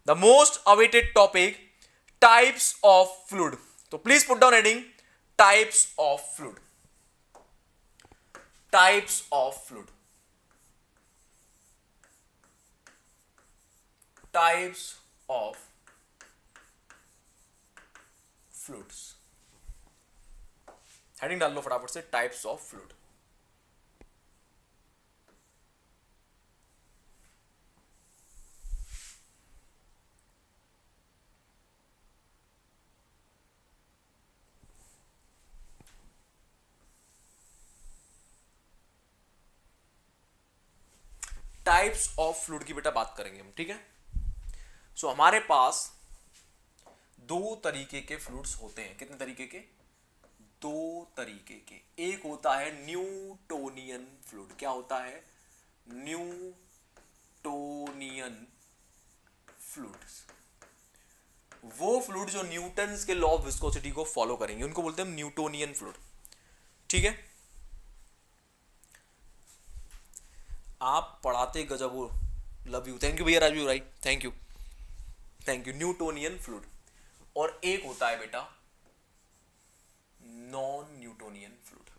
The most awaited topic, types of fluid. तो please put down heading types of fluid. Types of fluid. Types of fluids. Heading डाल लो फटाफट से, types of fluid. Types of fluid की बेटा बात करेंगे हम, ठीक है. सो हमारे पास दो तरीके के फ्लूइड्स होते हैं. कितने तरीके के? दो तरीके के. एक होता है न्यूटोनियन फ्लूइड. क्या होता है? Newtonian fluids. वो फ्लूइड जो न्यूटन्स के लॉ ऑफ विस्कोसिटी को फॉलो करेंगे उनको बोलते हैं न्यूटोनियन फ्लूइड. ठीक है. आप पढ़ाते गजब हो. Love you. थैंक यू भैया Raju. Right. Thank you. Thank you. Newtonian fluid. और एक होता है बेटा non Newtonian fluid.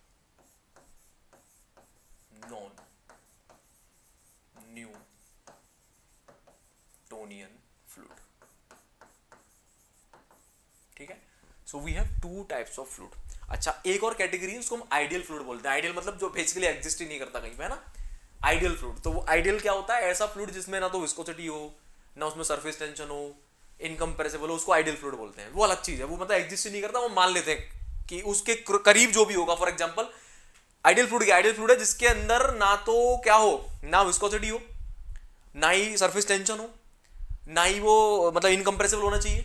Non Newtonian fluid. ठीक है. So we have two types of fluid. अच्छा, एक और कैटेगरी है उसको हम आइडियल फ्लूइड बोलते हैं. आइडियल मतलब जो बेसिकली एग्जिस्ट ही नहीं करता कहीं पे, है ना. Ideal fluid. तो वो आइडियल क्या होता है? ऐसा फ्लूइड जिसमें ना तो विस्कोसिटी हो, ना उसमें सरफेस टेंशन हो, इनकम्प्रेसिबल हो, उसको आइडियल फ्लूइड बोलते हैं. वो अलग चीज है. वो मतलब एग्जिस्ट ही नहीं करता, वो मान लेते हैं कि उसके करीब जो भी होगा. For example ideal fluid, ideal fluid है जिसके अंदर ना तो क्या हो, ना विस्कोसिटी हो, ना ही सरफेस टेंशन हो, ना ही वो मतलब इनकम्प्रेसिबल होना चाहिए,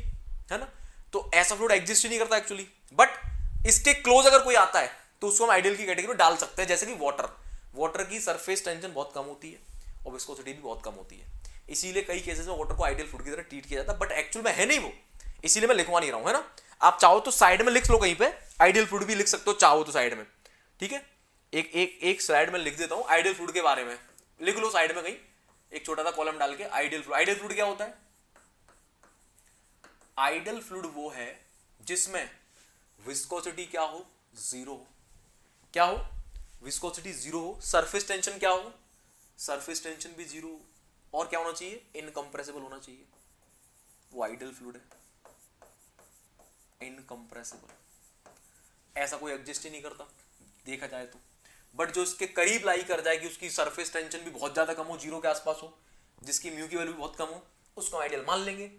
है ना. तो ऐसा फ्लूइड एग्जिस्ट ही नहीं करता एक्चुअली. बट इसके क्लोज अगर कोई आता है तो उसको हम आइडियल की कैटेगरी में डाल सकते हैं. जैसे कि वाटर. वाटर की सरफेस टेंशन बहुत कम होती है और विस्कोसिटी भी बहुत कम होती है. इसीलिए कई केसेस में वाटर को आइडियल फ्लूइड की तरह ट्रीट किया जाता है. बट एक्चुअल में है नहीं वो. इसीलिए मैं लिखवा नहीं रहा हूं, है ना. आप चाहो तो साइड में लिख लो कहीं पे, आइडियल फ्लूइड भी लिख सकते हो चाहो तो साइड में. ठीक है. एक एक एक स्लाइड में लिख देता हूं आइडियल फ्लूइड के बारे में. लिख लो साइड में कहीं एक छोटा सा कॉलम डाल के आइडियल फ्लूइड. आइडियल फ्लूइड क्या होता है? आइडियल फ्लूइड वो है जिसमें विस्कोसिटी क्या हो? जीरो हो. क्या हो? विस्कोसिटी जीरो हो. सरफेस टेंशन क्या हो? सरफेस टेंशन भी जीरो हो. और क्या होना चाहिए? इनकंप्रेसिबल होना चाहिए. वो आइडियल फ्लूइड है. इनकंप्रेसिबल. ऐसा कोई एग्जिस्ट ही नहीं करता देखा जाए तो. बट जो इसके करीब लाई कर जाए कि उसकी सरफेस टेंशन भी बहुत ज्यादा कम हो, जीरो के आसपास हो, जिसकी म्यू की वैल्यू भी बहुत कम हो, उसको आइडियल मान लेंगे.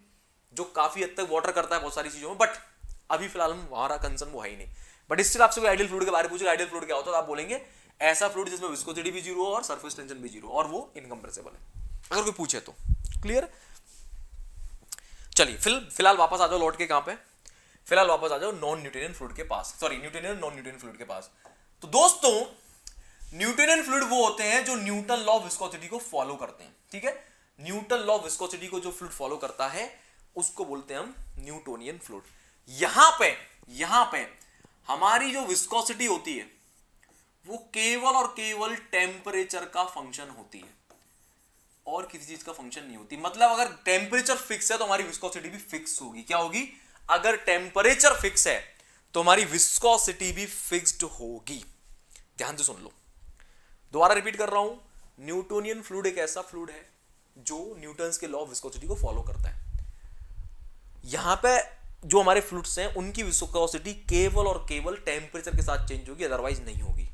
जो काफी हद तक वाटर करता है बहुत सारी चीजों में. बट अभी फिलहाल हमारा कंसर्न वो है ही नहीं. बट स्टिल आपसे कोई आइडियल फ्लूइड के बारे में पूछे आइडियल फ्लूइड क्या होता है तो आप बोलेंगे ऐसा फ्लूइड जिसमें विस्कोसिटी भी जीरो हो और सरफेस टेंशन भी जीरो और वो इनकंप्रेसिबल है. अगर कोई पूछे तो. क्लियर. चलिए फिलहाल वापस आ जाओ लौट के. कहां पे? फिलहाल वापस आ जाओ नॉन न्यूटोनियन फ्लूइड के पास. Sorry Newtonian non Newtonian fluid के पास. तो दोस्तों न्यूटोनियन फ्लूइड वो होते हैं जो न्यूटन लॉ ऑफ विस्कोसिटी को फॉलो करते हैं. ठीक है. न्यूटन लॉ ऑफ विस्कोसिटी को जो फ्लूइड फॉलो करता है उसको बोलते हैं हम न्यूटोनियन फ्लूइड. यहां पे हमारी जो विस्कोसिटी होती है वो केवल और केवल टेम्परेचर का फंक्शन होती है और किसी चीज का फंक्शन नहीं होती. मतलब अगर टेम्परेचर फिक्स है तो हमारी विस्कोसिटी भी फिक्स होगी. क्या होगी? अगर टेम्परेचर फिक्स है तो हमारी विस्कोसिटी भी फिक्स्ड होगी. ध्यान से सुन लो. दोबारा रिपीट कर रहा हूं. न्यूटोनियन फ्लूइड एक ऐसा फ्लूइड है जो न्यूटन्स के लॉ ऑफ विस्कोसिटी को फॉलो करता है. यहां पे जो हमारे फ्लूइड्स हैं उनकी विस्कोसिटी केवल और केवल टेम्परेचर के साथ चेंज होगी, अदरवाइज नहीं होगी.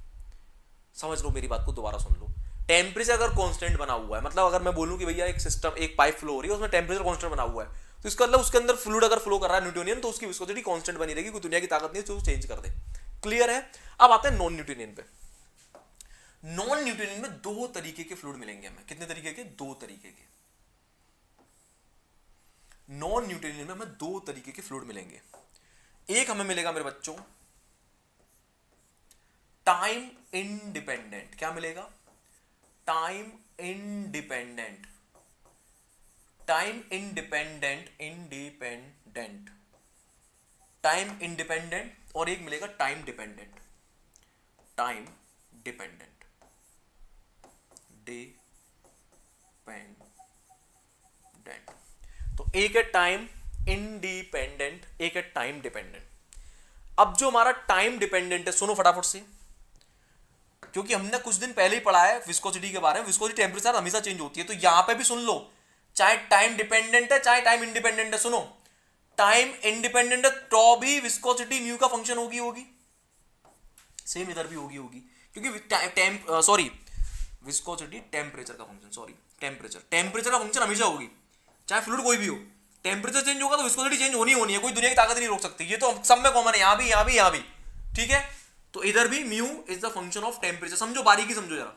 समझ लो मेरी बात को, दोबारा सुन लो. टेम्परेचर अगर कांस्टेंट बना हुआ है, मतलब अगर मैं बोलूं कि भैया एक सिस्टम एक पाइप फ्लो हो रही है उसमें टेम्परेचर कांस्टेंट बना हुआ है, तो इसका मतलब उसके अंदर फ्लूइड अगर फ्लो कर रहा है न्यूटोनियन तो उसकी विस्कोसिटी कांस्टेंट बनी रहेगी. कोई दुनिया की ताकत नहीं है जो चेंज कर दे. क्लियर है. अब आते हैं नॉन न्यूटोनियन पे. नॉन न्यूटोनियन में दो तरीके के फ्लूइड मिलेंगे हमें. कितने तरीके के? दो तरीके के. नॉन न्यूटोनियन में हमें दो तरीके के फ्लूइड मिलेंगे. एक हमें मिलेगा मेरे बच्चों टाइम इंडिपेंडेंट. क्या मिलेगा? Time independent. Time independent. Independent. Time independent. और एक मिलेगा time dependent. Time dependent. Dependent. तो एक है टाइम इंडिपेंडेंट, एक है टाइम डिपेंडेंट। अब जो हमारा टाइम डिपेंडेंट है, सुनो फटाफट से, क्योंकि हमने कुछ दिन पहले ही पढ़ा है विस्कोसिटी के बारे में, विस्कोसिटी टेम्परेचर हमेशा चेंज होती है, तो यहां पे भी सुन लो, चाहे टाइम डिपेंडेंट है चाहे टाइम इंडिपेंडेंट है, सुनो टाइम इंडिपेंडेंट है तो भी विस्कोसिटी म्यू का फंक्शन होगी, सेम इधर भी होगी, क्योंकि सॉरी विस्कोसिटी टेम्परेचर का फंक्शन, सॉरी टेम्परेचर का फंक्शन हमेशा होगी, चाहे फ्लूइड कोई भी हो, टेम्परेचर चेंज होगा तो विस्कोसिटी चेंज होनी है, कोई दुनिया की ताकत नहीं रोक सकती, ये तो सब में कॉमन है, यहां भी, ठीक है। तो इधर भी mu is the function of temperature, समझो बारीकी समझो जरा,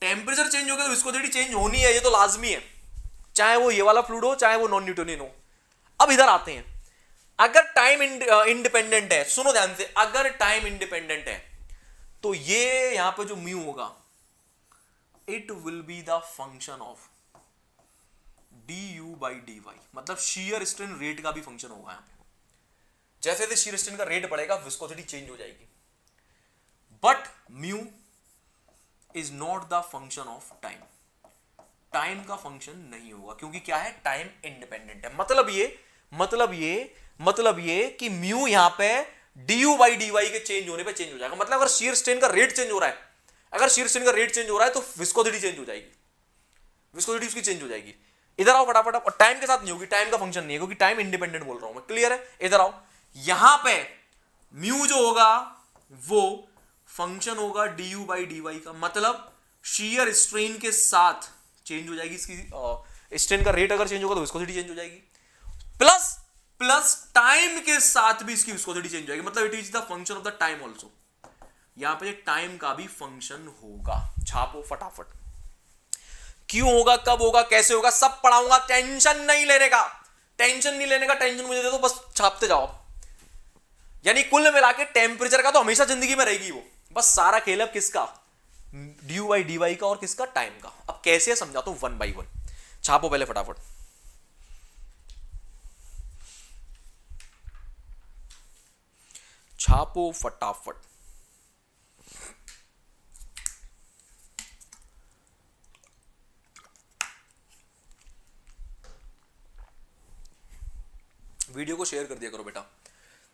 टेम्परेचर चेंज हो गया तो विस्कोसिटी चेंज होनी है, ये तो लाजमी है, चाहे वो ये वाला फ्लूइड हो चाहे वो नॉन न्यूटोनियन हो। अब इधर आते हैं, अगर टाइम इंडिपेंडेंट है, सुनो ध्यान से, अगर टाइम इंडिपेंडेंट है तो ये यहां पे जो म्यू होगा it will be the function of du/dy, मतलब शीयर स्ट्रेन रेट का भी फंक्शन होगा यहां पे, जैसे जैसे शीयर स्ट्रेन का रेट बढ़ेगा विस्कोसिटी चेंज हो जाएगी, but mu is not the function of time, time का फंक्शन नहीं होगा, क्योंकि क्या है, टाइम इंडिपेंडेंट है। मतलब ये कि म्यू यहां पे du/dy के चेंज होने पे चेंज हो जाएगा, मतलब अगर शीयर स्ट्रेन का रेट चेंज हो रहा है, तो विस्कोसिटी चेंज हो जाएगी, विस्कोसिटी उसकी चेंज हो जाएगी। इधर आओ फटाफट, और टाइम के साथ नहीं होगी, टाइम का फंक्शन नहीं है, क्योंकि टाइम इंडिपेंडेंट बोल रहा हूं मैं, क्लियर है। इधर आओ, यहां पे म्यू जो होगा वो फंक्शन होगा du/dy का, मतलब शीयर स्ट्रेन के साथ चेंज हो जाएगी इसकी, स्ट्रेन का रेट अगर चेंज होगा तो विस्कोसिटी चेंज हो जाएगी, प्लस टाइम के साथ भी इसकी विस्कोसिटी चेंज हो जाएगी, मतलब it is the function of the time also, यहां पे टाइम का भी फंक्शन होगा। छापो फटाफट, क्यों होगा, कब होगा, कैसे होगा, सब पढ़ाऊंगा, टेंशन नहीं लेने का, टेंशन मुझे दे दो, बस छापते जाओ। यानी कुल मिला के टेम्परेचर का तो हमेशा जिंदगी में रहेगी वो, बस सारा खेल अब किसका, du/dy का और किसका, टाइम का। अब कैसे समझाता हूं 1 by 1, छापो पहले फटाफट, छापो फटाफट। वीडियो को शेयर कर दिया करो बेटा।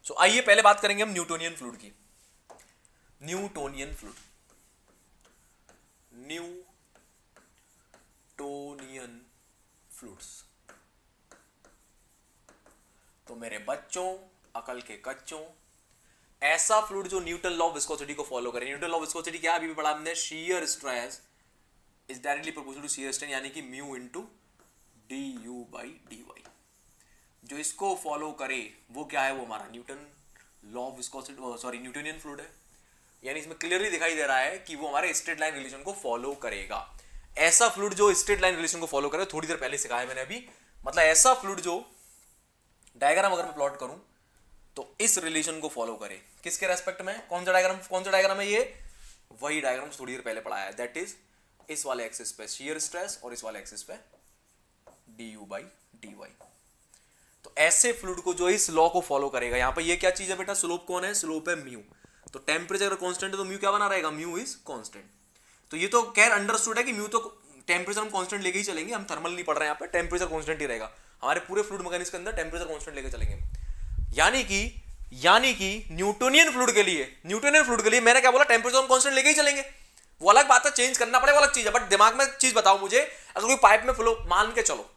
सो आइए पहले बात करेंगे हम न्यूटोनियन फ्लूइड की। न्यूटोनियन फ्लूइड्स, तो मेरे बच्चों, अकल के कच्चों, ऐसा फ्लूइड जो न्यूटन लॉ ऑफ विस्कोसिटी को फॉलो करे। न्यूटन लॉ ऑफ विस्कोसिटी क्या, अभी भी पढ़ा हमने, shear stress is directly proportional to shear strain, यानी कि म्यू इनटू du/dy। जो इसको फॉलो करे वो क्या है, वो हमारा Newton law of viscosity, sorry Newtonian fluid है, यानी इसमें क्लियरली दिखाई दे रहा है कि वो हमारे स्ट्रेट लाइन रिलेशन को फॉलो करेगा। ऐसा फ्लूइड जो स्ट्रेट लाइन रिलेशन को फॉलो करे, थोड़ी देर पहले सिखाया मैंने अभी, मतलब ऐसा फ्लूइड जो डायग्राम अगर मैं प्लॉट करूं तो इस रिलेशन को फॉलो करे, किसके रेस्पेक्ट में, कौन सा डायग्राम है ये, वही डायग्राम थोड़ी देर पहले पढ़ाया है, दैट इज इस वाले एक्सिस पे शीयर स्ट्रेस और इस वाले एक्सिस पे du/dy। तो ऐसे फ्लूइड को जो इस लॉ को फॉलो करेगा, यहां पे ये क्या चीज है बेटा, स्लोप कौन है, स्लोप है म्यू, तो टेम्परेचर कांस्टेंट है तो म्यू क्या बना रहेगा, म्यू इज कांस्टेंट। तो ये तो खैर अंडरस्टूड है कि म्यू तो टेम्परेचर हम कांस्टेंट लेके ही चलेंगे, हम थर्मल नहीं पढ़ रहे हैं यहाँ पे, टेम्परेचर कांस्टेंट ही रहेगा हमारे पूरे फ्लूइड मैकेनिक्स के अंदर, टेम्परेचर कांस्टेंट लेके चलेंगे। यानी कि न्यूटोनियन फ्लूइड के लिए मैंने क्या बोला, टेम्परेचर हम कांस्टेंट लेके ही चलेंगे। वो अलग बात है, चेंज करना पड़ेगा, अलग चीज है, बट दिमाग में चीज बताओ मुझे, अगर कोई पाइप में फ्लो, मान के चलो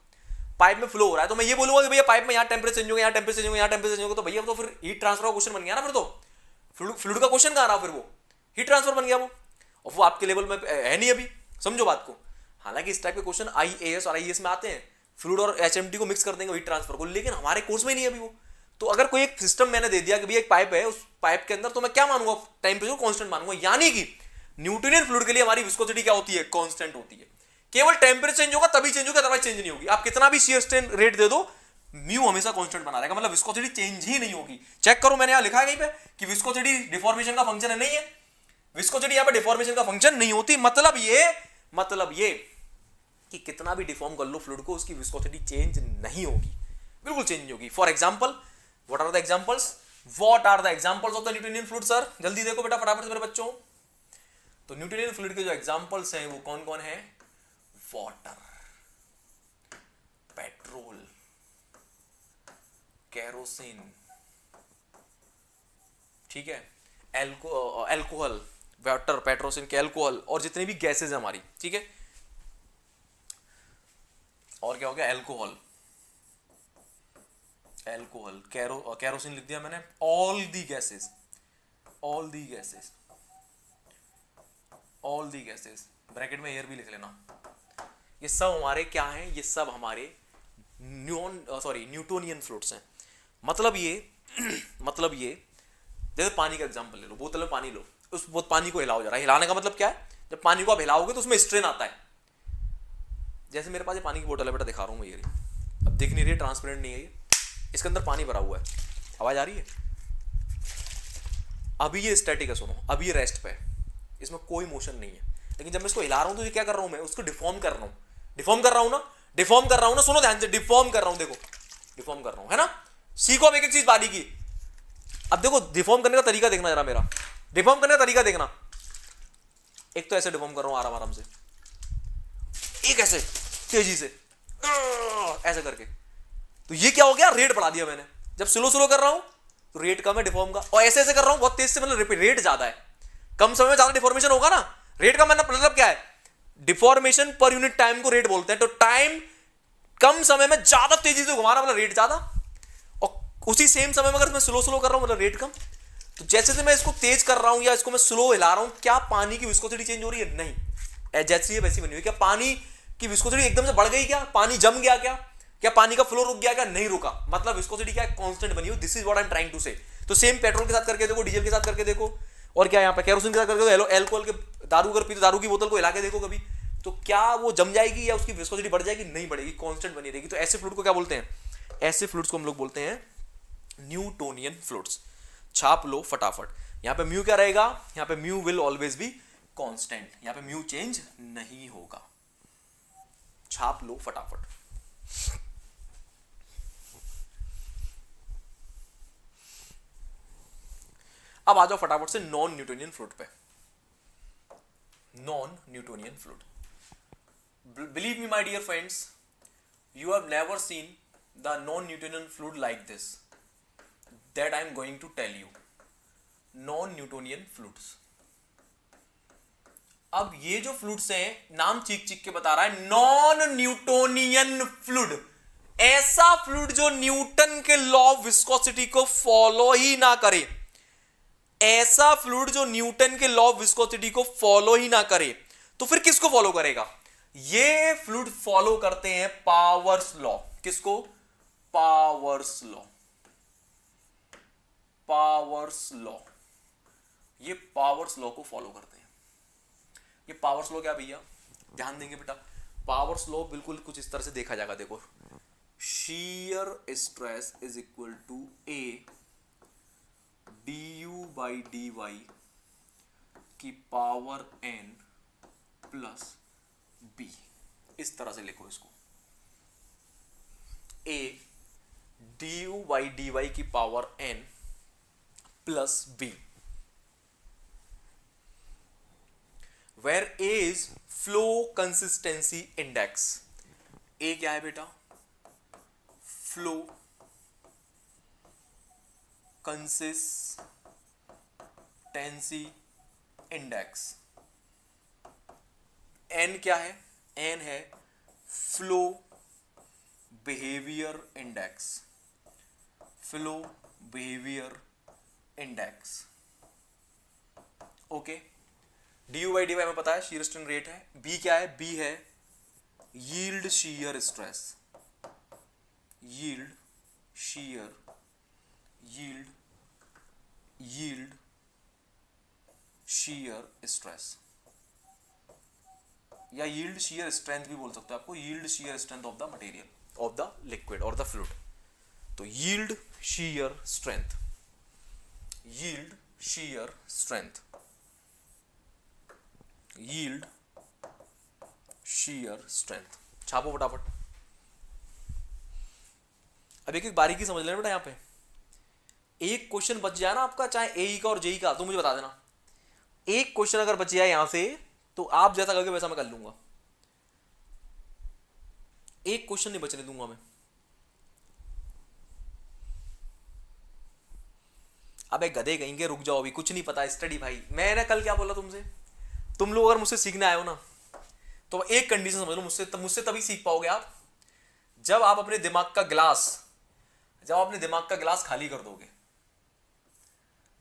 पाइप में फ्लो हो रहा है, तो मैं ये बोलूंगा कि भैया पाइप में यहाँ टेम्परेचर चेंज होगा, यहाँ टेम्परेचर चेंज होगा, यहाँ टेम्परेचर चेंज होगा, तो भैया तो फिर हीट ट्रांसफर का क्वेश्चन बन गया ना, फिर तो फ्लूइड का क्वेश्चन कहाँ रहा, फिर वो हीट ट्रांसफर बन गया वो, और वो आपके लेवल में है नहीं अभी, समझो बात को। हालांकि इस टाइप के क्वेश्चन IAS और IES में आते हैं, फ्लूइड और HMT को मिक्स कर देंगे हीट ट्रांसफर को, लेकिन हमारे कोर्स में नहीं है अभी वो। तो अगर कोई एक सिस्टम मैंने दे दिया कि भैया एक पाइप है, उस पाइप के अंदर, तो मैं क्या मानूंगा, टेम्परेचर कांस्टेंट मानूंगा, यानी कि न्यूटोनियन फ्लूइड के लिए हमारी विस्कोसिटी क्या होती है, कांस्टेंट होती है। केवल टेम्परेचर चेंज होगा तभी चेंज होगा, अदरवाइज चेंज नहीं होगी। आप कितना भी शियर स्ट्रेन रेट दे दो, म्यू हमेशा कांस्टेंट बना रहेगा, मतलब विस्कोसिटी चेंज ही नहीं होगी। चेक करो, मैंने यहां लिखा है कहीं पे कि विस्कोसिटी डिफॉर्मेशन का फंक्शन है, नहीं है, विस्कोसिटी यहां पे डिफॉर्मेशन का फंक्शन नहीं होती। मतलब ये कि कितना भी डिफॉर्म कर लो फ्लूइड को, उसकी विस्कोसिटी चेंज नहीं होगी, बिल्कुल चेंज नहीं होगी। For example, what are the examples of the Newtonian fluid, sir जल्दी देखो बेटा फटाफट से मेरे बच्चों। तो न्यूटोनियन फ्लूइड के जो एग्जांपल्स हैं वो कौन कौन है, वाटर, पेट्रोल, केरोसिन, ठीक है, एल्कोहल, वाटर, पेट्रोसिन के अल्कोहल, और जितने भी गैसेज है हमारी, ठीक है। और क्या हो गया, एल्कोहल, एल्कोहल, कैरोसिन लिख दिया मैंने, all the gases, all the gases, all the gases, bracket में एयर भी लिख लेना। ये सब हमारे क्या हैं, ये सब हमारे न्यूटोनियन फ्लूइड्स हैं। मतलब ये मतलब ये, जैसे पानी का एग्जांपल ले लो, बोतल में पानी लो, उस पानी को हिलाओ जरा। हिलाने का मतलब क्या है, जब पानी को आप हिलाओगे तो उसमें स्ट्रेन आता है। जैसे मेरे पास ये पानी की बोतल है बेटा, दिखा रहा हूँ मैं, ये अब दिख नहीं रही है, ट्रांसपेरेंट नहीं है ये, इसके अंदर पानी भरा हुआ है, आवाज आ रही है। अभी ये स्टैटिक है, सुनो, अभी ये रेस्ट पे है, इसमें कोई मोशन नहीं है, लेकिन जब मैं इसको हिला रहा हूं तो ये क्या कर रहा हूं, मैं उसको डिफॉर्म कर रहा हूं, डिफॉर्म कर रहा हूं ना, डिफॉर्म कर रहा हूं ना, सुनो ध्यान से, डिफॉर्म कर रहा हूं, देखो डिफॉर्म कर रहा हूं, है ना। सीखो अब एक एक चीज बारी की। अब देखो डिफॉर्म करने का तरीका देखना जरा, मेरा डिफॉर्म करने का तरीका देखना। एक तो ऐसे डिफॉर्म कर रहा हूं आराम आराम से, एक ऐसे तेजी से ऐसे करके, तो ये क्या हो गया, रेट बढ़ा दिया मैंने। जब स्लो स्लो कर रहा हूं तो रेट कम है डिफॉर्म का, और ऐसे ऐसे कर रहा हूं बहुत तेज से, मतलब रेट ज्यादा है, कम समय में ज्यादा डिफॉर्मेशन होगा ना। रेट का मतलब क्या है, डिफॉर्मेशन पर यूनिट टाइम को रेट बोलते हैं। तो टाइम कम समय में ज्यादा तेजी से घुमाना मतलब रेट ज्यादा, और उसी सेम समय में अगर मैं स्लो स्लो कर रहा हूं मतलब रेट कम। तो जैसे से मैं इसको तेज कर रहा हूं या इसको मैं स्लो हिला रहा हूं, क्या पानी की विस्कोसिटी चेंज हो रही है, नहीं, जैसी है वैसी बनी हुई। क्या पानी की विस्कोसिटी एकदम से बढ़ गई, क्या पानी जम गया, क्या पानी का फ्लो रुक गया, क्या नहीं रुका, मतलब विस्कोसिटी क्या है, कांस्टेंट बनी हुई। This is what I am trying to say. तो सेम पेट्रोल के साथ करके देखो, डीजल के साथ करके देखो, और क्या यहाँ पे कैरोसिन के साथ करके देखो, एल्कोहल के, दारू अगर पीते दारू की बोतल को हिला के देखो कभी, तो क्या वो जम जाएगी या उसकी विस्कोसिटी बढ़ जाएगी, नहीं बढ़ेगी, कांस्टेंट बनी रहेगी। तो ऐसे फ्लूइड को क्या बोलते हैं, ऐसे फ्लूइड्स को हम लोग बोलते हैं न्यूटोनियन फ्लूइड्स। छाप लो फटाफट, यहाँ पे म्यू क्या रहेगा, यहाँ पे mu will always be constant, यहाँ पे म्यू चेंज नहीं होगा। छाप लो फटाफट। अब आ जाओ फटाफट से नॉन न्यूटोनियन फ्लूइड पे। Non Newtonian fluid, believe me my dear friends, you have never seen the non-Newtonian fluid like this that I am going to tell you. Non-Newtonian fluids. अब ये जो फ्लूइड्स हैं, नाम चीख चीख के बता रहा है, नॉन न्यूटोनियन फ्लूइड, ऐसा फ्लूइड जो न्यूटन के लॉ ऑफ विस्कोसिटी को फॉलो ही ना करे, ऐसा फ्लूइड जो न्यूटन के लॉ ऑफ विस्कोसिटी को फॉलो ही ना करे, तो फिर किसको फॉलो करेगा, ये फ्लूइड फॉलो करते हैं पावर्स लॉ। किसको, पावर्स लॉ, पावर्स लॉ, ये पावर्स लॉ को फॉलो करते हैं। ये पावर्स लॉ क्या भैया, ध्यान देंगे बेटा, पावर्स लॉ बिल्कुल कुछ इस तरह से देखा जाएगा, देखो, shear stress is equal to A du by dy की पावर n प्लस b, इस तरह से लिखो इसको, A du by dy की power n plus b, where A is flow consistency index। A क्या है बेटा, फ्लो कंसिस्टेंसी इंडेक्स। एन क्या है, एन है flow behaviour index, flow behaviour index. Okay, D you by D Y में पता है शीयर स्ट्रेन रेट है। बी क्या है, बी है yield shear stress, yield shear, yield shear stress, या यील्ड शीयर स्ट्रेंथ भी बोल सकते हो आपको, yield shear strength of the material, of the liquid और द फ्लूइड। तो yield shear strength, yield shear strength, yield shear strength, छापो फटाफट। अब एक एक बारीकी समझ लेना बेटा, यहां पे एक क्वेश्चन बच जाए ना आपका, चाहे एई का और जेई का, तो मुझे बता देना। एक क्वेश्चन अगर बच जाए यहां से, तो आप जैसा करोगे वैसा मैं कर लूंगा। एक क्वेश्चन नहीं बचने दूंगा मैं। अबे गधे कहेंगे, रुक जाओ अभी कुछ नहीं पता, स्टडी भाई। मैंने कल क्या बोला तुमसे, तुम लोग अगर मुझसे सीखने आए हो ना तो एक कंडीशन समझ लो, मुझसे तभी सीख पाओगे आप जब आप अपने दिमाग का गिलास खाली कर दोगे।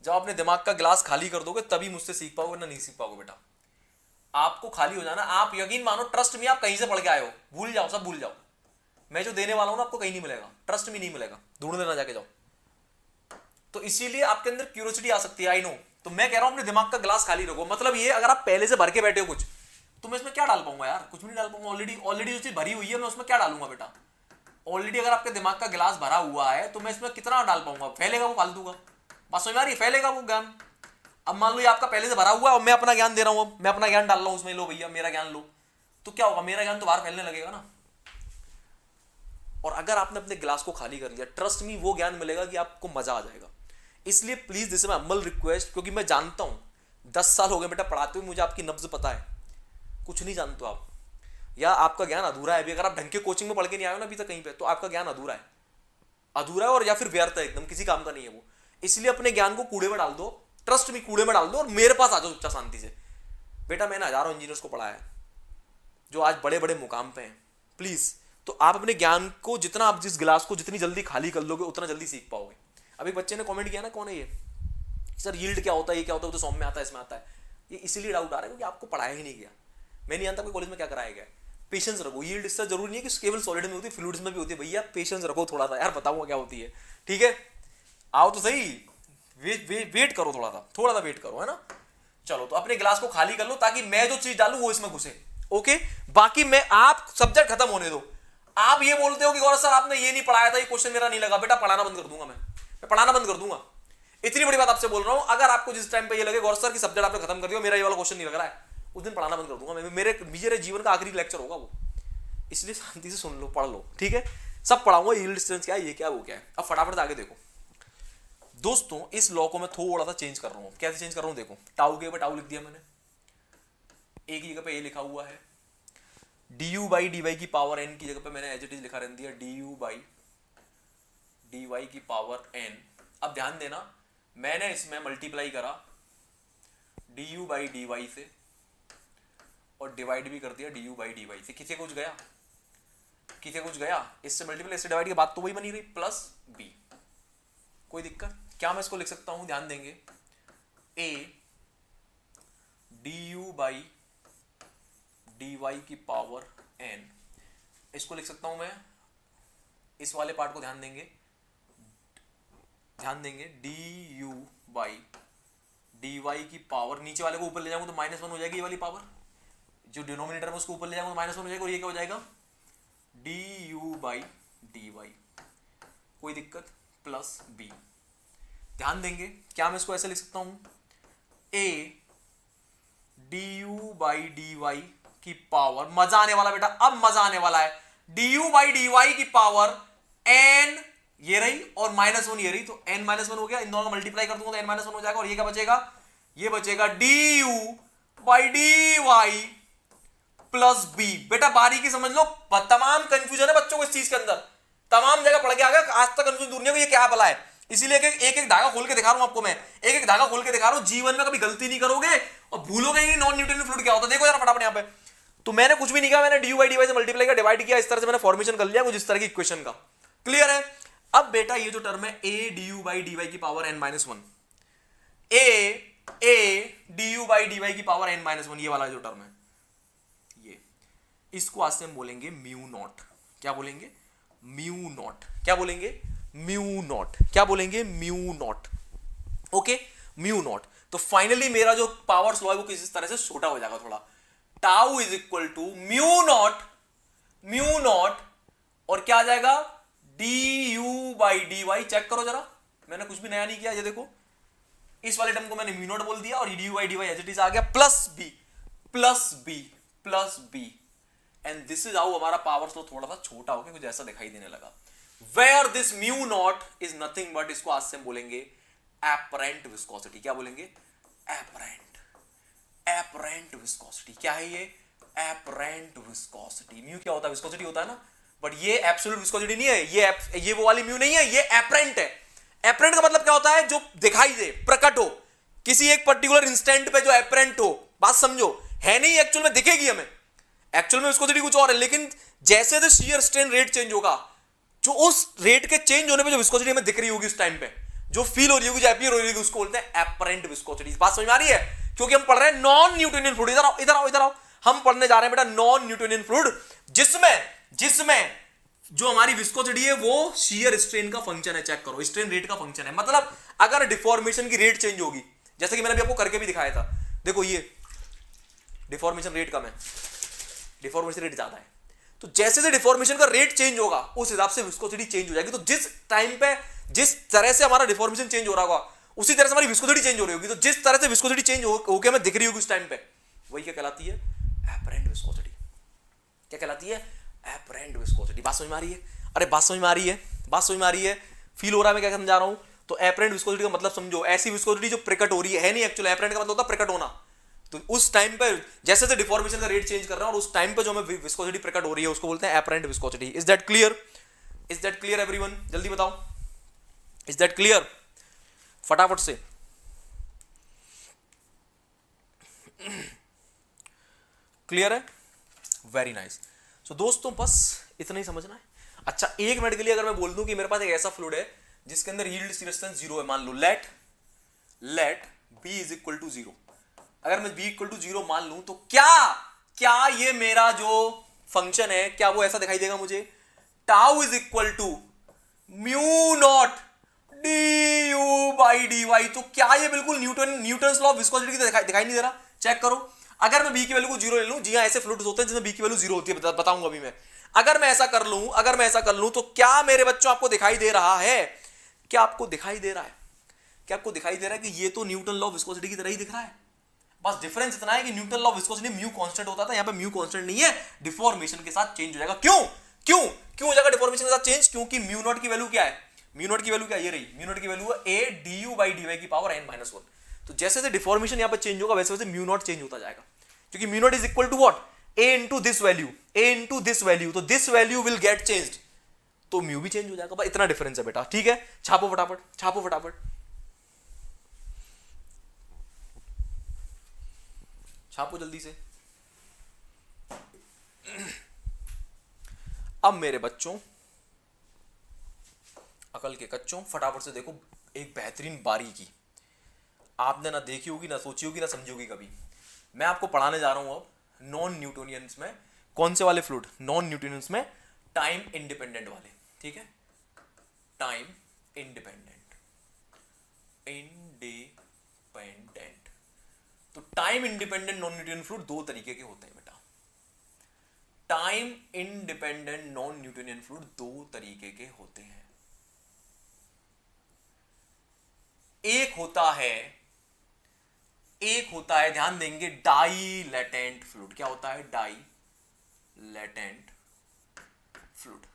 जब अपने दिमाग का गिलास खाली कर दोगे तभी मुझसे सीख पाओगे, ना नहीं सीख पाओगे बेटा। आपको खाली हो जाना, आप यकीन मानो, ट्रस्ट में, आप कहीं से पढ़ के आए हो, भूल जाओ, सब भूल जाओ। मैं जो देने वाला हूं ना आपको कहीं नहीं मिलेगा, ट्रस्ट में नहीं मिलेगा, ढूंढ लेना जाके जाओ। तो इसीलिए आपके अंदर क्यूरियोसिटी आ सकती है, आई नो। तो मैं कह रहा हूं अपने दिमाग का गिलास खाली रखो। मतलब ये अगर आप पहले से भर के बैठे हो कुछ, तो मैं इसमें क्या डाल पाऊंगा यार, कुछ भी नहीं डाल पाऊंगा। ऑलरेडी जो चीज भरी हुई है मैं उसमें क्या डालूंगा बेटा। ऑलरेडी अगर आपके दिमाग का गिलास भरा हुआ है तो मैं इसमें कितना डाल पाऊंगा, फैलेगा वो फालतू का। बात समझ में आ रही है, फैलेगा वो ज्ञान। अब मान लो ये आपका पहले से भरा हुआ है और मैं अपना ज्ञान दे रहा हूं, मैं अपना ज्ञान डाल रहा हूं उसमें, लो भैया मेरा ज्ञान लो, तो क्या होगा, मेरा ज्ञान तो बाहर फैलने लगेगा ना। और अगर आपने अपने गिलास को खाली कर लिया, ट्रस्ट मी, वो ज्ञान मिलेगा कि आपको मजा आ जाएगा। इसलिए please this is my humble request, क्योंकि मैं जानता हूं 10 साल हो गए बेटा पढ़ाते हुए, मुझे आपकी नब्ज पता है। कुछ नहीं जानते आप, या आपका ज्ञान अधूरा है अभी। अगर आप ढंग के कोचिंग में पढ़ के नहीं आए हो ना अभी तक कहीं पे, तो आपका ज्ञान अधूरा है, और या फिर व्यर्थ है, एकदम किसी काम का नहीं है वो। इसलिए अपने ज्ञान को कूड़े में डाल दो, ट्रस्ट में कूड़े में डाल दो, और मेरे पास आ जाओ चुपचाप शांति से। बेटा मैंने हजारों इंजीनियर्स को पढ़ाया है जो आज बड़े बड़े मुकाम पे हैं। प्लीज, तो आप अपने ज्ञान को जितना, आप जिस गिलास को जितनी जल्दी खाली कर लोगे उतना जल्दी सीख पाओगे। अभी बच्चे ने कमेंट किया ना, कौन है ये, सर यील्ड क्या होता है, ये क्या होता है, वो तो सॉम में आता है, इसमें आता है। ये इसीलिए डाउट आ रहा है क्योंकि आपको पढ़ाया ही नहीं गया। मैं नहीं जानता कोई कॉलेज में क्या कराया गया। पेशेंस रखो, यील्ड इससे जरूरी नहीं है कि केवल सॉलिड में होती है, फ्लूइड्स में भी होती है। भैया पेशेंस रखो थोड़ा सा यार, बताऊंगा क्या होती है, ठीक है। आओ तो सही, वेट करो, थोड़ा सा वेट करो, है ना। चलो तो अपने गिलास को खाली कर लो ताकि मैं जो चीज डालू वो इसमें घुसे, ओके। बाकी मैं, आप सब्जेक्ट खत्म होने दो। आप ये बोलते हो कि गौरव सर आपने ये नहीं पढ़ाया था, ये क्वेश्चन मेरा नहीं लगा, बेटा पढ़ाना बंद कर दूंगा, मैं पढ़ाना बंद कर दूंगा। इतनी बड़ी बात आपसे बोल रहा हूं। अगर आपको जिस टाइम पे ये लगे गौरव सर की सब्जेक्ट आपने खत्म कर दिया, मेरा ये वाला क्वेश्चन नहीं लग रहा है, उस दिन पढ़ाना बंद कर दूंगा मैं। मेरे जीवन का आखिरी लेक्चर होगा वो। इसलिए शांति से सुन लो, पढ़ लो, ठीक है। सब पढ़ाऊंगा, यील्ड डिस्टेंस क्या है, ये क्या है, वो क्या है। अब फटाफट आगे देखो दोस्तों, इस लॉ को मैं थोड़ा सा चेंज कर रहा हूं। कैसे चेंज कर रहा हूं देखो, टाउ के ऊपर टाउ लिख दिया मैंने, एक ही जगह पे ये लिखा हुआ है, du बाई डी वाई की पावर n की जगह पे मैंने एज इट इज लिखा रहने दिया du बाई डी वाई की पावर n। अब ध्यान देना, मैंने इसमें मल्टीप्लाई करा du बाई डी वाई से और डिवाइड भी कर दिया du बाई डी वाई से। किसे कुछ गया, इससे मल्टीप्लाई इससे डिवाइड की बात तो वही बनी रही, प्लस b। कोई दिक्कत क्या, मैं इसको लिख सकता हूं, ध्यान देंगे, a du by D Y की पावर n, इसको लिख सकता हूं मैं, इस वाले पार्ट को ध्यान देंगे du बाई डी वाई की पावर, नीचे वाले को ऊपर ले जाऊंगा तो -1 हो जाएगी, ये वाली पावर जो डिनोमिनेटर में उसको ऊपर ले जाऊंगा तो -1 हो जाएगा, और ये क्या हो जाएगा du बाई डी वाई। कोई दिक्कत, प्लस b। ध्यान देंगे, क्या मैं इसको ऐसे लिख सकता हूं, a du by D Y की पावर, मजा आने वाला बेटा, अब मजा आने वाला है, du बाई डी वाई की पावर n ये रही और -1 ये रही, तो n-1 हो गया, इन दोनों को मल्टीप्लाई कर दूंगा तो n-1 हो जाएगा, और ये क्या बचेगा, ये बचेगा du by D Y plus b। बेटा बारीकी समझ लो, तमाम कंफ्यूजन है बच्चों को इस चीज के अंदर, तमाम जगह पढ़ के आ गया, आज तक कंफ्यूजन दूर नहीं हो, ये क्या भला है। इसीलिए एक धागा खोल के दिखा रहा हूं आपको, मैं एक धागा खोल के दिखा रहा हूं, जीवन में कभी गलती नहीं करोगे और भूलोगे नहीं नॉन न्यूटन फ्लूइड क्या होता है। देखो जरा फटाफट यहाँ पे, तो मैंने कुछ भी नहीं कहा, मैंने डी बाई डी वाई से मल्टीप्लाई किया, डिवाइड किया, इस तरह से मैंने फॉर्मेशन कर लिया कुछ इस तरह की इक्वेशन का। क्लियर है। अब बेटा ये जो टर्म है a du by D Y की power n-1, a du by D Y की पावर n-1, ये वाला जो टर्म है, ये इसको आज से हम बोलेंगे म्यू नॉट। क्या बोलेंगे, म्यू नॉट। क्या बोलेंगे, म्यू नॉट। क्या बोलेंगे, mu naught. Okay, mu naught. तो फाइनली मेरा जो पावर स्लो है वो किसी तरह से छोटा हो जाएगा थोड़ा, tau is equal to mu naught और क्या आ जाएगा, du by D Y. Check करो जरा, मैंने कुछ भी नया नहीं किया, ये देखो इस वाले टर्म को मैंने म्यू नॉट बोल दिया और du by D Y as it is आ गया, plus b and this is how हमारा पावर स्लो थोड़ा सा छोटा होकर कुछ ऐसा दिखाई देने लगा। Where this mu not is nothing but, इसको आज से हम बोलेंगे एपरेंट विस्कोसिटी। क्या बोलेंगे, एपरेंट विस्कोसिटी। क्या है ये, एपरेंट विस्कोसिटी। म्यू क्या होता है, विस्कोसिटी होता है ना, बट ये एब्सोल्यूट विस्कोसिटी नहीं है, ये वो वाली म्यू नहीं है, ये एपरेंट है। एपरेंट का मतलब क्या होता है? जो दिखाई दे, प्रकट हो, किसी एक पर्टिकुलर इंस्टेंट पे जो एपरेंट हो। बात समझो, है नहीं एक्चुअल में, दिखेगी हमें, एक्चुअल में विस्कोसिटी कुछ और है, लेकिन जैसे जैसे शियर स्ट्रेन रेट चेंज होगा, जो उस रेट के चेंज होने पे जो विस्कोसिटी हमें दिख रही होगी उस टाइम पे, जो फील हो रही होगी, जो अपीयर हो रही होगी, उसको बोलते हैं एपरेंट विस्कोसिटी। बात समझ में आ रही है? क्योंकि हम पढ़ रहे हैं नॉन न्यूटोनियन फ्लूइड। इधर आओ, इधर आओ, इधर आओ। हम पढ़ने जा रहे हैं बेटा नॉन न्यूटोनियन फ्लूइड, जिसमें जो हमारी विस्कोसिटी है वो शियर स्ट्रेन का फंक्शन है। चेक करो, स्ट्रेन रेट का फंक्शन है। मतलब अगर डिफॉर्मेशन की रेट चेंज होगी, जैसे कि मैंने अभी आपको करके भी दिखाया था, देखो ये डिफॉर्मेशन रेट कम है, डिफॉर्मेशन रेट ज्यादा है, तो जैसे जैसे डिफॉर्मेशन का रेट चेंज होगा उस हिसाब से विस्कोसिटी चेंज हो जाएगी। तो जिस टाइम पे जिस तरह से हमारा डिफॉर्मेशन चेंज हो रहा होगा, उसी तरह से हमारी विस्कोसिटी चेंज हो रही होगी। तो जिस तरह से विस्कोसिटी चेंज होकर हमें दिख रही होगी उस टाइम पे, वही क्या कहलाती है? Apparent viscosity. क्या कहलाती है? Apparent viscosity. बात समझ में आ रही है? अरे बात समझ में आ रही है? बात समझ में आ रही है? फील हो रहा है मैं क्या समझा रहा हूं? तो एपरेंट विस्कोसिटी का मतलब समझो, ऐसी विस्कोसिटी जो प्रकट हो रही है नहीं एक्चुअली। एपरेंट का मतलब होता है प्रकट होना। तो उस टाइम पे जैसे जैसे डिफॉर्मेशन का रेट चेंज कर रहा है और उस टाइम पे जो हमें विस्कोसिटी प्रकट हो रही है उसको बोलते हैं apparent viscosity. Is that clear? Is that clear everyone? जल्दी बताओ, इज दैट क्लियर? फटाफट से। क्लियर है? Very nice. सो दोस्तों बस इतना ही समझना है। अच्छा, एक मिनट के लिए अगर मैं बोल दूं कि मेरे पास एक ऐसा फ्लूइड है जिसके अंदर यील्ड रेजिस्टेंस 0 है, मान लो let B is equal to 0। अगर मैं बी इक्वल टू 0 मान लूं तो क्या ये मेरा जो फंक्शन है क्या वो ऐसा दिखाई देगा मुझे? Tau is equal to mu not D you by D Y. तो क्या ये बिल्कुल न्यूटन्स लॉ ऑफ विस्कोसिटी की दिखाई नहीं दे रहा? चेक करो। अगर मैं बी की वैल्यू को 0 ले लूं, जी हां ऐसे फ्लूइड्स होते हैं जिसमें बी की वैल्यू 0 होती है, बताऊंगा अभी मैं। अगर मैं ऐसा कर लूं तो क्या मेरे बच्चों आपको दिखाई दे रहा है? क्या आपको दिखाई दे रहा है? क्या आपको दिखाई दे रहा है कि ये तो न्यूटन लॉ ऑफ विस्कोसिटी की तरह ही दिख रहा है? बस डिफरेंस इतना है कि Newton law of viscosity mu constant होता था, यहां पे म्यू कांस्टेंट नहीं है, डिफॉर्मेशन के साथ चेंज हो जाएगा। क्यों हो जाएगा डिफॉर्मेशन के साथ चेंज? क्योंकि म्यू नॉट की वैल्यू क्या है? म्यू नॉट की वैल्यू क्या? ये रही म्यू नॉट की वैल्यू है a du by dy की पावर n - 1। तो जैसे जैसे डिफॉर्मेशन यहां पे चेंज होगा वैसे वैसे म्यू नॉट चेंज होता जाएगा, क्योंकि mu not is equal to what? a into this value, तो this value will get changed, तो म्यू भी चेंज हो जाएगा। बस इतना डिफरेंस है बेटा, ठीक है? छापो फटाफट, छापो फटाफट, छापो जल्दी से। अब मेरे बच्चों, अकल के कच्चों, फटाफट से देखो एक बेहतरीन बारीकी आपने ना देखी होगी, ना सोची होगी, ना समझी होगी कभी। मैं आपको पढ़ाने जा रहा हूं अब नॉन न्यूटोनियंस में। कौन से वाले फ्लूइड? नॉन न्यूटोनियंस में टाइम इंडिपेंडेंट वाले, ठीक है? टाइम इंडिपेंडेंट, तो time independent non Newtonian fluid दो तरीके के होते हैं बेटा। Time independent non Newtonian fluid दो तरीके के होते हैं। एक होता है ध्यान देंगे, डाइलेटेंट फ्लूइड। क्या होता है? Dilatant fluid,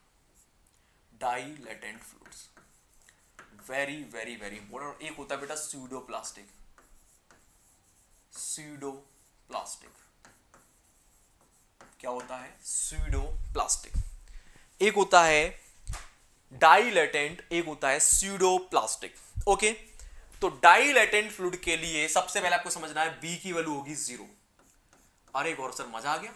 dilatant fluids, very very very important. एक होता है बेटा स्यूडोप्लास्टिक, क्या होता है? स्यूडोप्लास्टिक। एक होता है डाइलेटेंट, एक होता है स्यूडोप्लास्टिक। ओके, तो डाइलेटेंट फ्लूइड के लिए सबसे पहले आपको समझना है बी की वैल्यू होगी 0। अरे गौर सर मजा आ गया,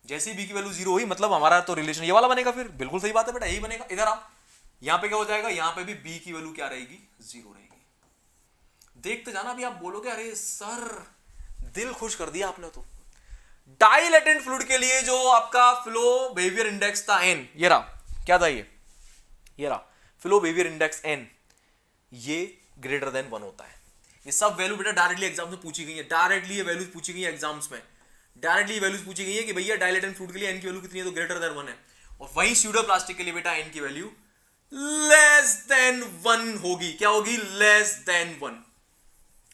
जैसे बी की वैल्यू 0 हुई मतलब हमारा तो रिलेशन ये वाला बनेगा। फिर बिल्कुल सही बात है बेटा, यही बनेगा। इधर आओ, यहां पे क्या हो जाएगा? यहां पे भी बी की वैल्यू क्या रहेगी? 0 रहेगी। देखते जाना, अभी आप बोलोगे अरे सर दिल खुश कर दिया आपने। तो डाइलेटेंट फ्लूइड के लिए जो आपका फ्लो बिहेवियर इंडेक्स था n, ये रहा, क्या था ये रहा फ्लो बिहेवियर इंडेक्स n, ये ग्रेटर देन 1 होता है। ये सब वैल्यू बेटा डायरेक्टली एग्जाम में पूछी गई है, डायरेक्टली ये वैल्यूज पूछी गई है एग्जाम्स में, डायरेक्टली वैल्यूज पूछी गई है कि भैया डाइलेटेंट फ्लूइड के लिए n की वैल्यू कितनी है? तो ग्रेटर देन 1 है। और वहीं स्यूडोप्लास्टिक के लिए बेटा n की वैल्यू लेस देन 1 होगी। क्या होगी? Less than 1।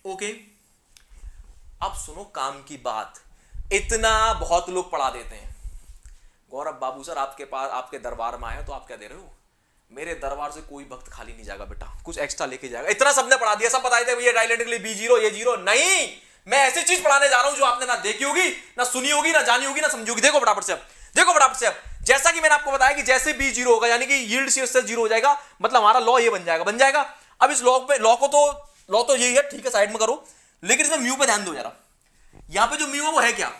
ओके, अब सुनो काम की बात। इतना बहुत लोग पढ़ा देते हैं। गौरव बाबू सर आपके पास, आपके दरबार में आया तो आप क्या दे रहे हो? मेरे दरबार से कोई भक्त खाली नहीं जाएगा बेटा, कुछ एक्स्ट्रा लेके जाएगा। इतना सबने पढ़ा दिया, सब बता देते भैया डाइलेटेंट के लिए B0 ये 0 नहीं। मैं ऐसी चीज पढ़ाने जा रहा हूं जो आपने ना देखी होगी, ना सुनी होगी, ना जानी होगी, ना समझी होगी। देखो फटाफट से अब, देखो फटाफट से अब। जैसा कि मैंने आपको बताया कि जैसे B0 होगा यानी कि यील्ड शियर स्ट्रेस 0 हो जाएगा, मतलब हमारा लॉ ये बन जाएगा। अब इस लॉ तो यही है, ठीक है, साइड में करो, लेकिन इसमें म्यू पे ध्यान दो जरा। यहां पे जो म्यू है वो है क्या,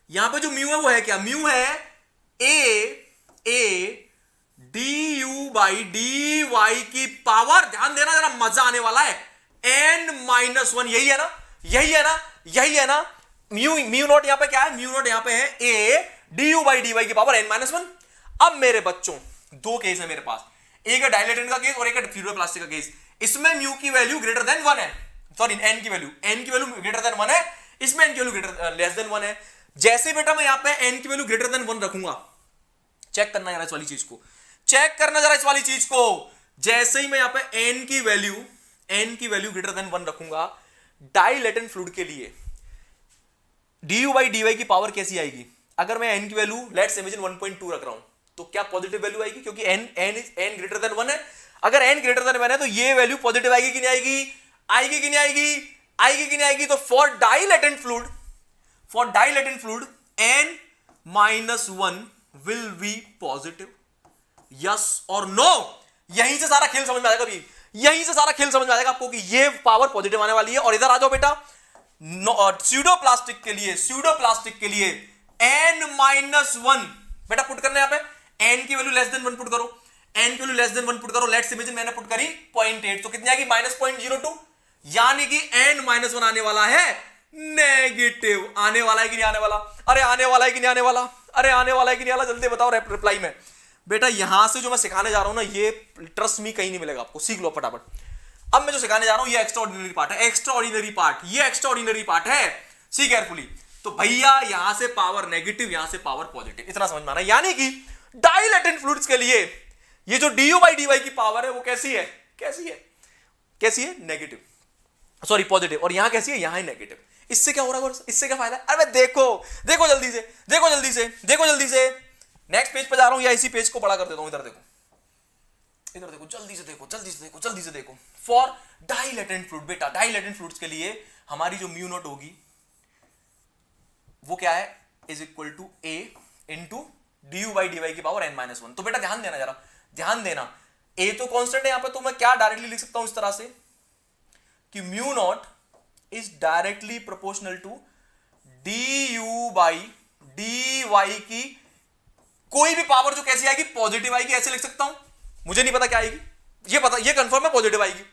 यहां पे जो म्यू है वो है क्या, म्यू है A D you by D Y की पावर, ध्यान देना जरा, मजा आने वाला है, n-1, यही है ना, यही है ना, यही है ना। म्यू नॉट यहां पे क्या है, म्यू नॉट यहां पे है A D you by D Y की पावर n-1। अब मेरे बच्चों दो केस है मेरे पास, एक है डायलेटेंट का केस और एक है फ्लूरोप्लास्टिक का केस। इसमें म्यू की वैल्यू ग्रेटर देन 1 है, सॉरी एन की वैल्यू ग्रेटर देन 1 है, इसमें एन की वैल्यू लेस देन 1 है। जैसे बेटा मैं यहां पे एन की वैल्यू ग्रेटर देन 1 रखूंगा, चेक करना जरा इस वाली चीज को, चेक करना जरा इस वाली चीज को, जैसे ही मैं यहां पे एन की वैल्यू ग्रेटर देन 1 रखूंगा, डाइलेटेंट फ्लूइड के लिए डी बाई डी वाई की पावर कैसी आएगी, अगर मैं एन की वैल्यू लेट्स इमेजिन 1.2 रख रहा हूं तो क्या पॉजिटिव वैल्यू आएगी, क्योंकि एन ग्रेटर देन 1 है। अगर एन ग्रेटर देन 1 है तो ये वैल्यू पॉजिटिव आएगी कि नहीं आएगी, आएगी कि नहीं आएगी, आएगी कि नहीं आएगी। तो for dilatant fluid n-1 will be positive, yes और नो। यहीं से सारा खेल समझ में आ जाएगा, यहीं से सारा खेल समझ में आ जाएगा आपको कि ये पावर पॉजिटिव आने वाली है। और इधर आ जाओ बेटा, स्यूडोप्लास्टिक के लिए n-1 बेटा पुट करना है, यहां पे n की वैल्यू लेस देन 1 पुट करो, n की वैल्यू लेस देन 1 पुट करो। लेट्स इमेजिन मैंने पुट करी 0.8, तो कितनी आएगी -0.02, यानी कि n-1 आने वाला है नेगेटिव। आने वाला है कि नहीं आने वाला, अरे आने वाला है कि नहीं आने वाला, अरे आने वाला है कि नहीं आने वाला, जल्दी बताओ रिप्लाई में। बेटा यहां से जो मैं सिखाने जा रहा हूं ना, ये ट्रस्ट मी कहीं नहीं मिलेगा आपको, सीख लो फटाफट। अब मैं जो सिखाने जा रहा हूं ये एक्स्ट्राऑर्डिनरी पार्ट है, ये एक्स्ट्राऑर्डिनरी पार्ट है, सी केयरफुली। तो भैया यहां से पावर नेगेटिव, यहां से पावर पॉजिटिव, इतना समझ में आ रहा है। यानी कि डाइलेटेंट फ्लूइड्स के लिए ये जो डी बाई डी वाई की पावर है वो कैसी है, कैसी है नेगेटिव, सॉरी पॉजिटिव, और यहां कैसी है, यहां है नेगेटिव। इससे क्या हो रहा है, इससे क्या फायदा है, अरे देखो जल्दी से नेक्स्ट पेज पे जा रहा हूं या इसी पेज को बड़ा कर देता हूं, इधर देखो जल्दी से देखो। फॉर डाइलेटेंट फ्लूइड, बेटा डाइलेटेंट फ्लूइड्स के लिए हमारी जो म्यू नॉट होगी वो क्या है, is equal to A into D you by D Y की पावर n-1। तो बेटा ध्यान देना जरा, ध्यान देना, ए तो कांस्टेंट है यहां पे, तो मैं क्या डायरेक्टली लिख सकता हूं इस तरह से कि mu not is directly proportional to D you by D Y की कोई भी पावर जो कैसी आएगी, पॉजिटिव आएगी, ऐसे लिख सकता हूं। मुझे नहीं पता क्या आएगी, ये कंफर्म है पॉजिटिव आएगी।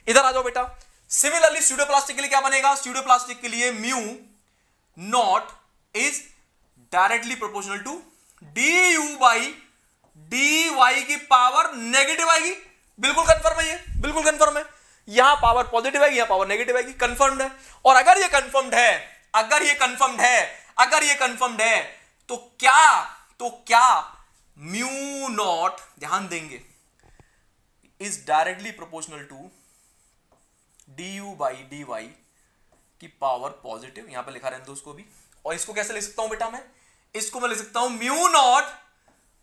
इधर आ जाओ बेटा, सिमिलरली स्यूडोप्लास्टिक के लिए क्या बनेगा, स्यूडोप्लास्टिक के लिए mu not is directly proportional to D you by D Y की पावर नेगेटिव आएगी। बिल्कुल कंफर्म है, ये बिल्कुल कंफर्म है। यहां पावर पॉजिटिव आएगी, यहां पावर नेगेटिव आएगी, कंफर्म्ड है। और अगर ये कंफर्म्ड है तो क्या म्यू नॉट, ध्यान देंगे, is directly proportional to D you by D Y की पावर पॉजिटिव, यहां पे लिखा रहने दो उसको भी। और इसको कैसे लिख सकता हूं बेटा, मैं लिख सकता हूं mu not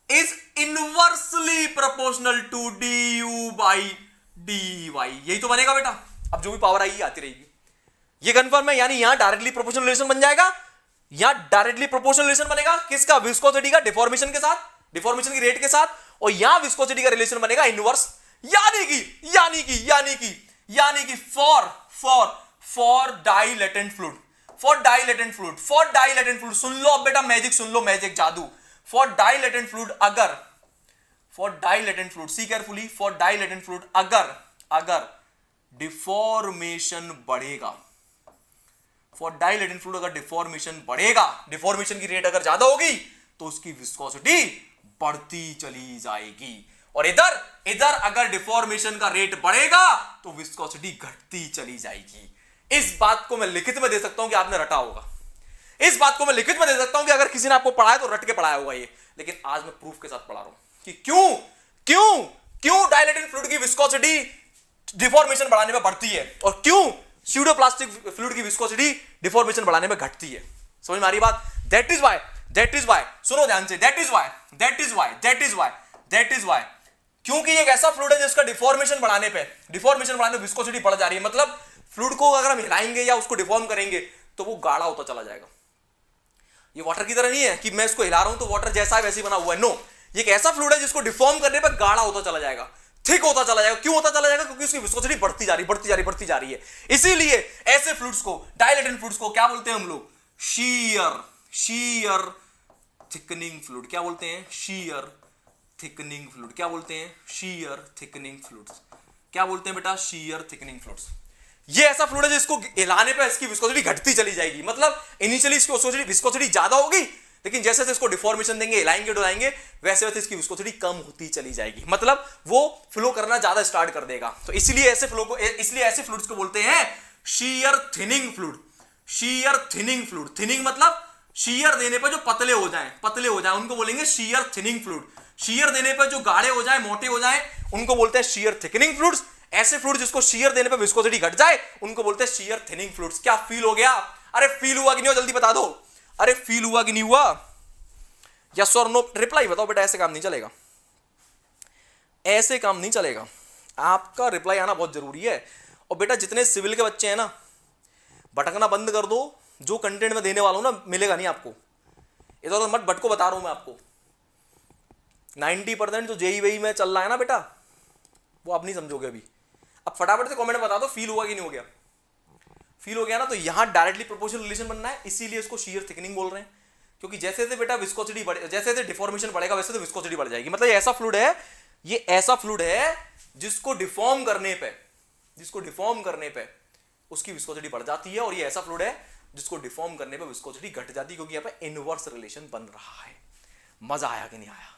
is inversely proportional to D you by D Y, यही तो बनेगा बेटा। अब जो भी पावर आएगी आती रहेगी, ये कंफर्म है। यानी यहां डायरेक्टली प्रोपोर्शनल रिलेशन बन जाएगा, यहां डायरेक्टली प्रोपोर्शनल रिलेशन बनेगा किसका, विस्कोसिटी का, डिफॉर्मेशन के साथ, डिफॉर्मेशन की रेट के साथ, और यहां विस्कोसिटी का रिलेशन बनेगा इनवर्स। यानी कि फॉर डाइलेटेंट फ्लूइड, सुन लो अब बेटा, मैजिक जादू। For dilatant fluid see carefully, for dilatant fluid अगर डिफॉर्मेशन बढ़ेगा, डिफॉर्मेशन की रेट अगर ज्यादा होगी तो उसकी विस्कोसिटी बढ़ती चली जाएगी। और इधर अगर डिफॉर्मेशन का रेट बढ़ेगा तो विस्कोसिटी घटती चली जाएगी। इस बात को मैं लिखित में दे सकता हूं कि आपने रटा होगा, इस बात को मैं लिखित में दे सकता हूं कि अगर किसी ने आपको पढ़ाया तो रट के पढ़ाया होगा ये। लेकिन आज मैं प्रूफ के साथ पढ़ा रहा हूं कि क्यों डाइलेटेंट फ्लूइड की विस्कोसिटी डिफॉर्मेशन बढ़ाने में बढ़ती है और क्यों स्यूडोप्लास्टिक फ्लूइड की विस्कोसिटी डिफॉर्मेशन बढ़ाने में घटती है। समझ में आ रही बात? दैट इज वाई सुनो ध्यान से, दैट इज वाई क्योंकि एक ऐसा फ्लूइड है जिसका डिफॉर्मेशन बढ़ाने पे विस्कोसिटी बढ़ जा रही है। मतलब फ्लूइड को अगर हम हिलाएंगे या उसको डिफॉर्म करेंगे तो वो गाढ़ा होता चला जाएगा। ये वाटर की तरह नहीं है कि मैं इसको हिला रहा हूं तो वाटर जैसा है वैसे ही बना हुआ है, नो, ये एक ऐसा फ्लूइड है जिसको डिफॉर्म करने पे गाढ़ा होता चला जाएगा, थिक होता चला जाएगा। क्यों होता चला जाएगा? क्योंकि उसकी विस्कोसिटी बढ़ती जा रही है। इसीलिए ऐसे फ्लूइड्स को, डाइलेटेड फ्लूइड्स को क्या बोलते हैं हम लोग? Shear thickening fluid. क्या बोलते हैं? Shear thickening fluid. क्या बोलते हैं? Shear thickening fluids. क्या बोलते हैं बेटा? Shear thickening fluids. ये ऐसा फ्लूइड है जिसको हिलाने पे इसकी विस्कोसिटी घटती चली जाएगी। मतलब इनिशियली इसकी विस्कोसिटी ज्यादा होगी, लेकिन जैसे जैसे इसको डिफॉर्मेशन देंगे, हिलाएंगे डुलाएंगे, वैसे वैसे इसकी विस्कोसिटी कम होती चली जाएगी। मतलब वो फ्लो करना ज्यादा स्टार्ट कर देगा। तो इसलिए ऐसे फ्लूइड्स को बोलते हैं shear thinning fluid. Shear thinning fluid. Thinning मतलब शीयर देने पर जो पतले हो जाएं उनको बोलेंगे शीयर थिनिंग फ्लूइड। शीयर देने पर जो गाढ़े हो जाएं, मोटे हो जाएं, उनको बोलते हैं शीयर थिकनिंग फ्लूइड्स। ऐसे फ्लूइड जिसको शीयर देने पर विस्कोसिटी घट जाए, उनको बोलते हैं शीयर थिनिंग फ्लूइड्स। क्या फील हो गया? अरे फील हुआ कि नहीं हुआ? जल्दी बता दो। अरे फील हुआ कि नहीं हुआ? यस और नो रिप्लाई बताओ बेटा। ऐसे काम नहीं चलेगा, ऐसे काम नहीं चलेगा। आपका रिप्लाई आना बहुत जरूरी है। और बेटा जितने सिविल के बच्चे हैं ना, भटकना बंद कर दो। जो कंटेंट में देने वाला हूं ना, मिलेगा नहीं आपको। इधर उधर मत भटको, बता रहा हूं मैं आपको। 90% जो जेई वेई में चल रहा है ना बेटा, वो आप नहीं समझोगे अभी। अब फटाफट से कमेंट बता दो फील हुआ कि नहीं हो गया। फील हो गया ना? तो यहां डायरेक्टली प्रोपोर्शनल रिलेशन बनना है, इसीलिए इसको शीयर थिकनिंग बोल रहे हैं। क्योंकि जैसे जैसे बेटा विस्कोसिटी बढ़े, जैसे जैसे डिफॉर्मेशन बढ़ेगा, वैसे तो विस्कोसिटी बढ़ जाएगी। मतलब ये ऐसा फ्लूइड है जिसको डिफॉर्म करने पे उसकी विस्कोसिटी बढ़ जाती है। और ये ऐसा फ्लूइड है जिसको डिफॉर्म करने पे विस्कोसिटी घट जाती है, क्योंकि यहाँ पे इनवर्स रिलेशन बन रहा है। मजा आया कि नहीं आया?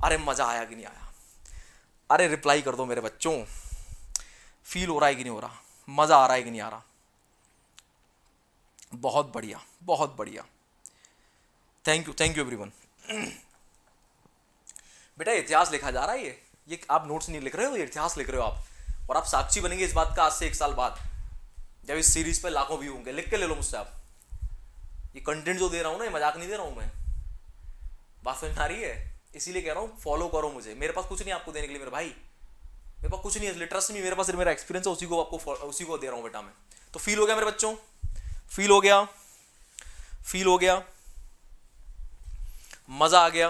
अरे मजा आया कि नहीं आया? अरे रिप्लाई कर दो मेरे बच्चों। फील हो रहा है कि नहीं हो रहा? मजा आ रहा है कि नहीं आ रहा? बहुत बढ़िया, बहुत बढ़िया। Thank you everyone. बेटा इतिहास लिखा जा रहा है। ये आप नोट्स नहीं लिख रहे हो, ये इतिहास लिख रहे हो आप। और आप साक्षी बनेंगे इस बात का आज से 1 साल बाद, जब इस सीरीज पे लाखों व्यू होंगे। लिख के ले लो मुझसे आप। ये कंटेंट जो दे रहा हूं ना, ये मजाक नहीं दे रहा हूं मैं। बात समझ आ रही है? इसीलिए कह रहा हूं फॉलो करो मुझे। मेरे पास कुछ नहीं आपको देने के लिए मेरे भाई, मेरे पास कुछ नहीं है। ट्रस्ट नहीं, मेरे पास सिर्फ मेरा एक्सपीरियंस है, उसी को दे रहा हूं बेटा मैं। तो फील हो गया मेरे बच्चों? फील हो गया? मजा आ गया?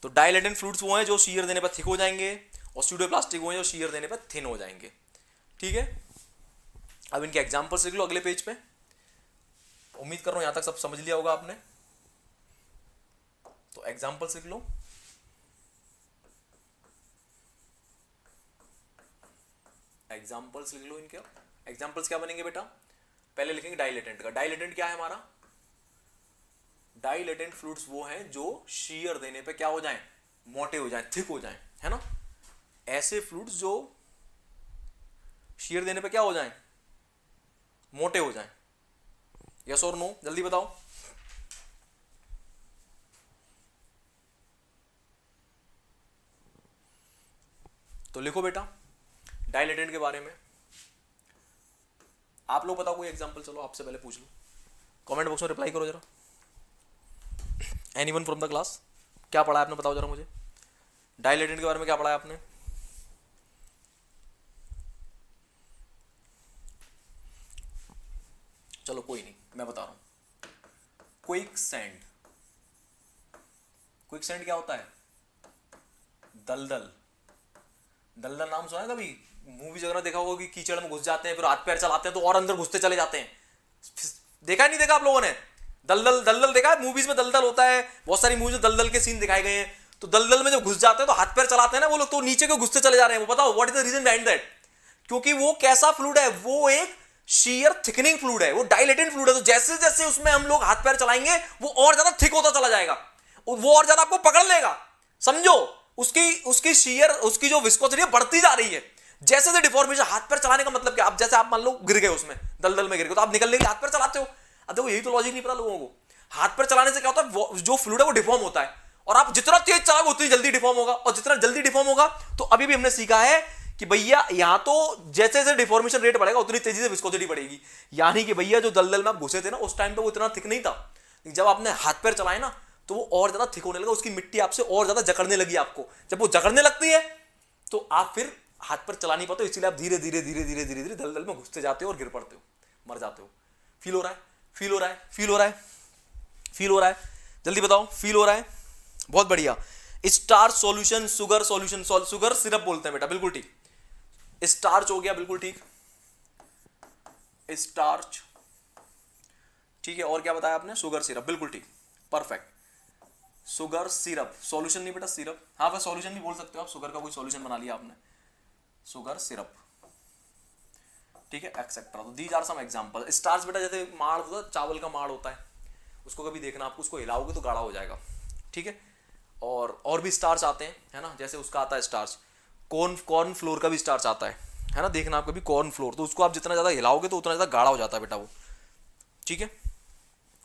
तो डाइलेटेड फ्लूइड्स वो हैं जो शीयर देने पर थिक हो जाएंगे, और स्यूडोप्लास्टिक वो हैं जो शीयर देने पर थिन हो जाएंगे। ठीक है, अब इनके एग्जांपल्स लिख लो अगले पेज पे। उम्मीद कर रहा हूं यहां तक सब समझ लिया होगा आपने। तो एग्जांपल्स लिख लो। इनके एग्जांपल्स क्या बनेंगे बेटा? पहले लिखेंगे डाइलेटेंट का। डाइलेटेंट क्या है हमारा? डाइलेटेंट फ्लूइड्स वो हैं जो शीयर देने पे क्या हो जाएं? मोटे हो जाएं, थिक हो जाएं, है ना? ऐसे फ्लूइड्स जो शीयर देने पे क्या हो जाएं? मोटे हो जाएं। यस और नो? जल्दी बताओ। तो लिखो बेटा डाइलेटेंट के बारे में। आप लोग बताओ कोई एग्जांपल। चलो आपसे पहले पूछ लो, कमेंट बॉक्स में रिप्लाई करो जरा। एनीवन फ्रॉम द क्लास, क्या पढ़ा है आपने? बताओ जरा मुझे। डाइलेटेंट के बारे में क्या पढ़ा है आपने? चलो कोई नहीं, मैं बता रहा हूं। क्विकसैंड क्या होता है? दलदल नाम सुना है कभी? मूवी वगैरह देखा होगा कि कीचड़ में घुस जाते हैं, फिर हाथ पैर चलाते हैं तो और अंदर घुसते चले जाते हैं। देखा नहीं देखा आप लोगों ने? दलदल देखा है? मूवीज में दलदल होता है, बहुत सारी मूवीज में दलदल के सीन दिखाए गए हैं। तो दलदल में जब घुस जाते हैं तो हाथ पैर चलाते हैं ना वो लोग, तो नीचे को घुसते चले जा रहे हैं। वो बताओ what is the reason behind that? क्योंकि वो कैसा फ्लूइड है? वो एक शीयर थिकनिंग फ्लूइड है, वो डाइलेटेड फ्लूइड है। तो जैसे जैसे उसमें हम लोग हाथ पैर चलाएंगे वो और ज्यादा थिक होता चला जाएगा, वो और ज्यादा आपको पकड़ लेगा। समझो, उसकी शीयर, उसकी जो विस्कोसिटी बढ़ती जा रही है जैसे से डिफॉर्मेशन। हाथ पैर चलाने का मतलब क्या? अब जैसे आप मान लो गिर गए उसमें, दलदल में गिर गए, तो आप निकलने के लिए हाथ पैर चलाते हो। अब देखो यही तो लॉजिक नहीं पता लोगों को। हाथ पैर चलाने से क्या होता है? जो फ्लूइड है वो डिफॉर्म होता है, और आप जितना तेज चलाओगे उतनी जल्दी डिफॉर्म होगा, और जितना जल्दी डिफॉर्म होगा तो अभी भी हमने सीखा है कि भैया यहां तो जैसे जैसे डिफॉर्मेशन रेट बढ़ेगा उतनी तेजी से विस्कोसिटी बढ़ेगी। यानी कि भैया जो दलदल में आप घुसे थे ना उस टाइम पे वो इतना थिक नहीं था, जब आपने हाथ पैर चलाए ना तो वो और ज्यादा थिक होने लगा, उसकी मिट्टी आपसे और ज्यादा जकड़ने लगी आपको। जब वो जकड़ने लगती है तो आप फिर हाथ पर चला नहीं पाते हो, इसीलिए आप धीरे धीरे धीरे धीरे धीरे धीरे दलदल में घुसते जाते हो और गिर पड़ते हो, मर जाते हो। फील हो रहा है? फील हो रहा है? फील हो रहा है? फील हो रहा है? जल्दी बताओ। फील हो रहा है? बहुत बढ़िया। Starch solution, sugar solution, sugar syrup बोलते हैं बेटा, बिल्कुल ठीक। स्टार्च हो गया, बिल्कुल ठीक, स्टार्च, ठीक है। और क्या बताया आपने? शुगर सिरप, बिल्कुल ठीक, परफेक्ट। शुगर सिरप, सॉल्यूशन नहीं बेटा, सिरप। हाँ बस सॉल्यूशन भी बोल सकते हो आप, शुगर का कोई सॉल्यूशन बना लिया आपने, शुगर सिरप, ठीक है, एक्सेट्रा। तो these are some example. Starch बेटा जैसे माड़ होता है, चावल का माड़ होता है, उसको कभी देखना आपको, उसको हिलाओगे तो गाढ़ा हो जाएगा, ठीक है। और भी स्टार्च आते हैं, है ना, जैसे उसका आता है स्टार्च, कॉर्न फ्लोर का भी स्टार्च आता है ना, देखना आप कभी कॉर्न फ्लोर, तो उसको आप जितना ज़्यादा हिलाओगे तो उतना ज़्यादा गाढ़ा हो जाता है बेटा वो, ठीक है,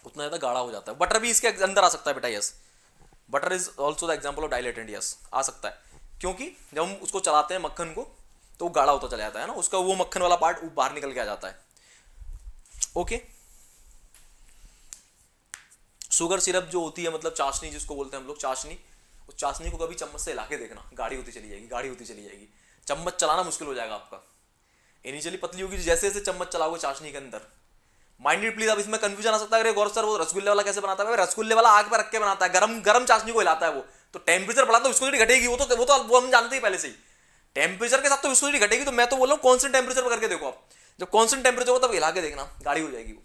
उतना ज़्यादा गाढ़ा हो जाता है। बटर भी इसके अंदर आ सकता है बेटा, yes, butter is also the example of dilatant, yes, आ सकता है, क्योंकि जब हम उसको चलाते हैं मक्खन को तो वो गाढ़ा होता चला जाता है ना, उसका वो मक्खन वाला पार्ट बाहर निकल के आ जाता है, ओके। शुगर सिरप जो होती है, मतलब चाशनी जिसको बोलते हैं हम लोग, चाशनी, उस चाशनी को कभी चम्मच से हिला के देखना, गाढ़ी होती चली जाएगी, गाढ़ी होती चली जाएगी, चम्मच चलाना मुश्किल हो जाएगा आपका, इनिशियली पतली होगी, जैसे जैसे चम्मच चलाओगे चाशनी के अंदर। माइंडेड प्लीज, अब इसमें कंफ्यूजन आ सकता है, अरे गौरव सर वो रसगुल्ले वाला कैसे बनाता है? रसगुल्ले वाला आग पर रख के बनाता है, गरम गरम चाशनी को हिलाता है वो, तो टेम्परेचर बढ़ा तो विस्कोसिटी घटेगी, वो हम जानते ही पहले से ही, टेम्परेचर के साथ तो विस्कोसिटी घटेगी। तो मैं तो बोल रहा हूँ कॉन्स्टेंट टेम्परेचर पर करके देखो आप, जब कॉन्स्टेंट टेम्परेचर हो तब हिला के देखना, गाढ़ी हो जाएगी वो,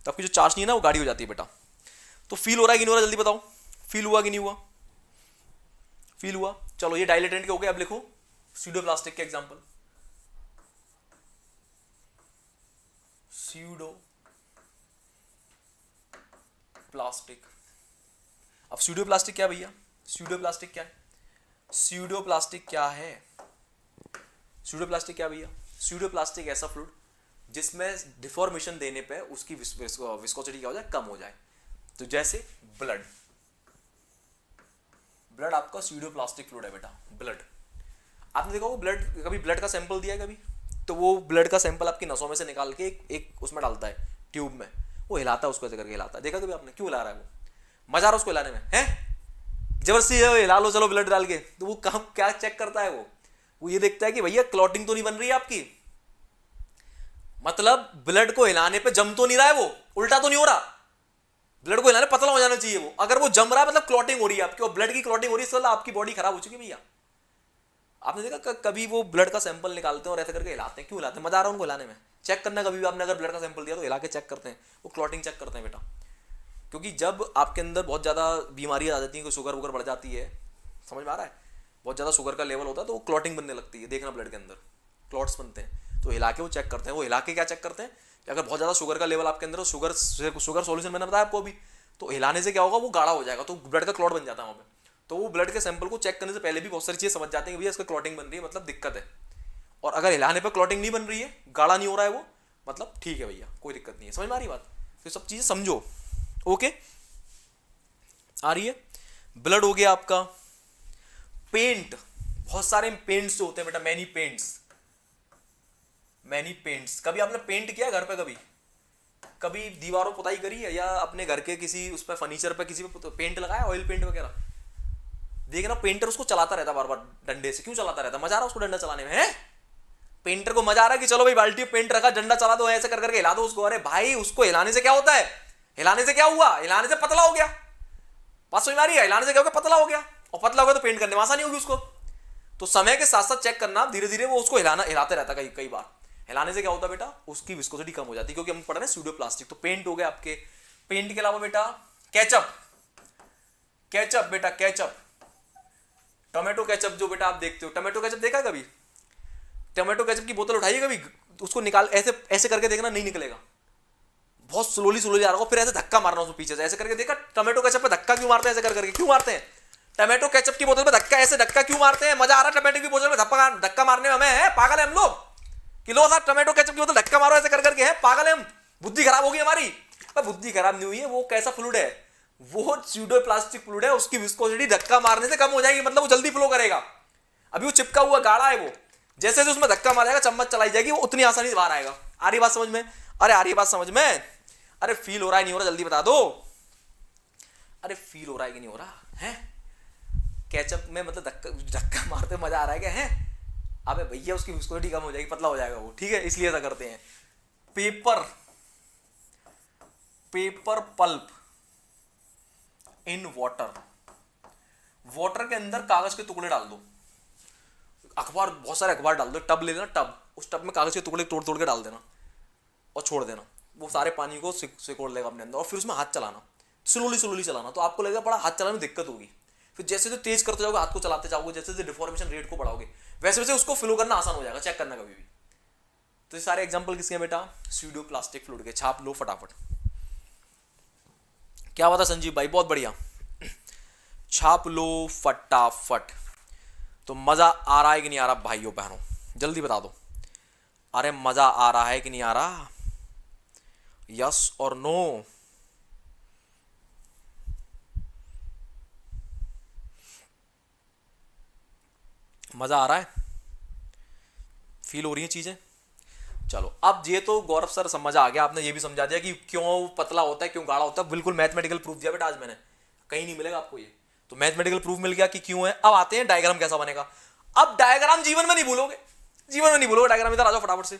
तो आपकी जो चाशनी है ना वो गाढ़ी हो जाती है बेटा। तो फील हो रहा है कि नहीं हो रहा, जल्दी बताओ, फील हुआ कि नहीं हुआ? फील हुआ। चलो ये डाइलेटेंट के हो गए, अब लिखो स्यूडोप्लास्टिक के एग्जांपल। Pseudo plastic. अब स्यूडोप्लास्टिक क्या है भैया? स्यूडोप्लास्टिक क्या है? स्यूडोप्लास्टिक क्या है? स्यूडोप्लास्टिक क्या भैया? स्यूडोप्लास्टिक ऐसा फ्लूइड जिसमें डिफॉर्मेशन देने पे उसकी विस्कोसिटी क्या हो जाए? कम हो जाए। तो जैसे ब्लड, ब्लड आपका स्यूडोप्लास्टिक फ्लूइड है बेटा, ब्लड। आपने देखा होगा ब्लड, कभी ब्लड का सैंपल दिया है कभी, तो वो ब्लड का सैंपल आपकी नसों में से निकाल के एक उसमें डालता है, ट्यूब में, वो हिलाता है, उसको ऐसे करके हिलाता है, देखा कभी आपने? क्यों हिला रहा है वो? मजा आ रहा है उसको हिलाने में, है? जबरदस्ती हिला लो चलो ब्लड डाल के, तो वो काम क्या चेक करता है वो ये देखता है कि भैया क्लॉटिंग तो नहीं बन रही है आपकी, मतलब ब्लड को हिलाने पे जम तो नहीं रहा है वो, उल्टा तो नहीं हो रहा, ब्लड को हिलाने पतला हो जाना चाहिए वो, अगर वो जम रहा है मतलब क्लॉटिंग हो रही है आपकी, और ब्लड की क्लॉटिंग हो रही है, इससे आपकी बॉडी खराब हो चुकी है भैया। आपने देखा कभी वो ब्लड का सैंपल निकालते हैं और ऐसे करके हिलाते हैं, क्यों हिलाते हैं? मजा आ रहा है उनको हिलाने में। चेक करना कभी भी आपने अगर ब्लड का सैंपल दिया तो हिला के चेक करते हैं, वो क्लॉटिंग चेक करते हैं बेटा, क्योंकि जब आपके अंदर बहुत ज़्यादा बीमारियाँ आ जाती हैं, शुगर वुगर बढ़ जाती है, समझ में आ रहा है, बहुत ज़्यादा शुगर का लेवल होता है तो वो क्लॉटिंग बनने लगती है, देखना ब्लड के अंदर क्लॉट्स बनते हैं, तो हिला के वो चेक करते हैं। वो हिला के क्या चेक करते हैं कि अगर बहुत ज़्यादा शुगर का लेवल आपके अंदर, शुगर सॉल्यूशन मैंने बताया आपको अभी, तो हिलाने से क्या होगा, वो गाढ़ा हो जाएगा, तो ब्लड का क्लॉट बन जाता है वहाँ पे। तो वो ब्लड के सैंपल को चेक करने से पहले भी बहुत सारी चीज़ समझ जाते हैं कि भैया इसका क्लॉटिंग बन रही है, मतलब दिक्कत है, और अगर हिलाने पर क्लॉटिंग नहीं बन रही है, गाढ़ा नहीं हो रहा है वो, मतलब ठीक है भैया, कोई दिक्कत नहीं है। समझ में आ रही बात? तो सब चीज़ें समझो, ओके, आ रही है? ब्लड हो गया आपका। पेंट, बहुत सारे पेंट्स जो होते हैं बेटा, मैनी पेंट्स, कभी आपने पेंट किया घर पे? कभी दीवारों पुताई करी है, या अपने घर के किसी उस पर फर्नीचर पे किसी पे पेंट लगाया, ऑयल पेंट वगैरह? देखना पेंटर उसको चलाता रहता बार बार डंडे से, क्यों चलाता रहता? मजा आ रहा है उसको डंडा चलाने में, है? पेंटर को मजा आ रहा है कि चलो भाई बाल्टी में पेंट रखा, डंडा चला दो, ऐसे कर करके हिला दो उसको। अरे भाई उसको हिलाने से क्या होता है? हिलाने से क्या हुआ? हिलाने से पतला हो गया। बात समझ में आ रही है? हिलाने से क्या हो गया? पतला हो गया, और पतला हो गया तो पेंट करने में आसानी होगी उसको। तो समय के साथ साथ चेक करना, धीरे धीरे वो उसको हिलाते रहता है, कई बार हिलाने से क्या होता है बेटा? उसकी विस्कोसिटी कम हो जाती है, क्योंकि हम पढ़ रहे हैं स्यूडोप्लास्टिक। तो पेंट हो गया आपके। पेंट के अलावा बेटा केचप बेटा, केचप, टोमेटो केचप जो बेटा आप देखते हो, टोमेटो केचप देखा कभी? टोमेटो केचप की बोतल उठाइए कभी, उसको निकाल, ऐसे ऐसे करके देखना, नहीं निकलेगा, बहुत स्लोली आ रहा होगा, फिर ऐसे धक्का मारना उसको पीछे से, ऐसे करके देखा टोमेटो केचप पे धक्का क्यों मारते हैं? ऐसे करके क्यों मारते हैं? टोमेटो केचप की बोतल पे धक्का, ऐसे धक्का क्यों मारते हैं? मजा आ रहा है टोमेटो की बोतल में धक्का मारने में हमें, है? पागल है हम लोग कि लो साहब टोमेटो केचप की बोतल धक्का मारो ऐसे कर करके, है? पागल है हम? बुद्धि खराब होगी हमारी? बुद्धि खराब नहीं हुई है, वो कैसा फ्लूइड है? वो स्यूडोप्लास्टिक फ्लूइड है, उसकी विस्कोसिटी धक्का मारने से कम हो जाएगी, मतलब वो जल्दी फ्लो करेगा। अभी वो चिपका हुआ गाढ़ा है, वो जैसे जैसे उसमें धक्का मारेगा, चम्मच चलाई जाएगी, वो उतनी आसानी से बाहर आएगा। आ रही बात समझ में? अरे आ रही बात समझ में? अरे फील हो रहा है नहीं हो रहा, जल्दी बता दो। अरे फील हो रहा है कि नहीं हो रहा है? केचप में मतलब धक्का मारते मजा आ रहा है क्या? है अबे भैया उसकी विस्कोसिटी कम हो जाएगी, पतला हो जाएगा वो, ठीक है, इसलिए ऐसा करते हैं। Paper pulp in water, water के अंदर कागज के टुकड़े डाल दो, अखबार, बहुत सारे अखबार डाल दो, टब ले लेना, टब, उस टब में कागज के टुकड़े तोड़ तोड़ के डाल देना और छोड़ देना, वो सारे पानी को सिकोड़ लेगा अपने अंदर। और फिर उसमें हाथ चलाना, स्लोली स्लोली चलाना, तो आपको लगेगा बड़ा हाथ चलाने में दिक्कत होगी। फिर जैसे जैसे तेज करते जाओगे, हाथ को चलाते जाओगे, जैसे जैसे डिफॉर्मेशन रेट को बढ़ाओगे, वैसे वैसे उसको फ्लो करना आसान हो जाएगा, चेक करना कभी भी। तो ये सारे एग्जांपल किसके हैं बेटा? स्यूडो प्लास्टिक फ्लूइड के। छाप लो फटाफट। क्या बात है संजीव भाई, बहुत बढ़िया, छाप लो फटाफट। तो मजा आ रहा है कि नहीं आ रहा भाइयों बहनों, जल्दी बता दो। अरे मजा आ रहा है कि नहीं आ रहा? यस और नो? मजा आ रहा है? फील हो रही है चीजें? चलो, अब ये तो गौरव सर समझ आ गया, आपने ये भी समझा दिया कि क्यों पतला होता है, क्यों गाढ़ा होता है। बिल्कुल मैथमेटिकल प्रूफ दिया बेटा आज मैंने, कहीं नहीं मिलेगा आपको ये। तो मैथमेटिकल प्रूफ मिल गया कि क्यों है। अब आते हैं डायग्राम कैसा बनेगा। अब डायग्राम जीवन में नहीं भूलोगे, जीवन में नहीं भूलोगे डायग्राम। इधर आ जाओ फटाफट से।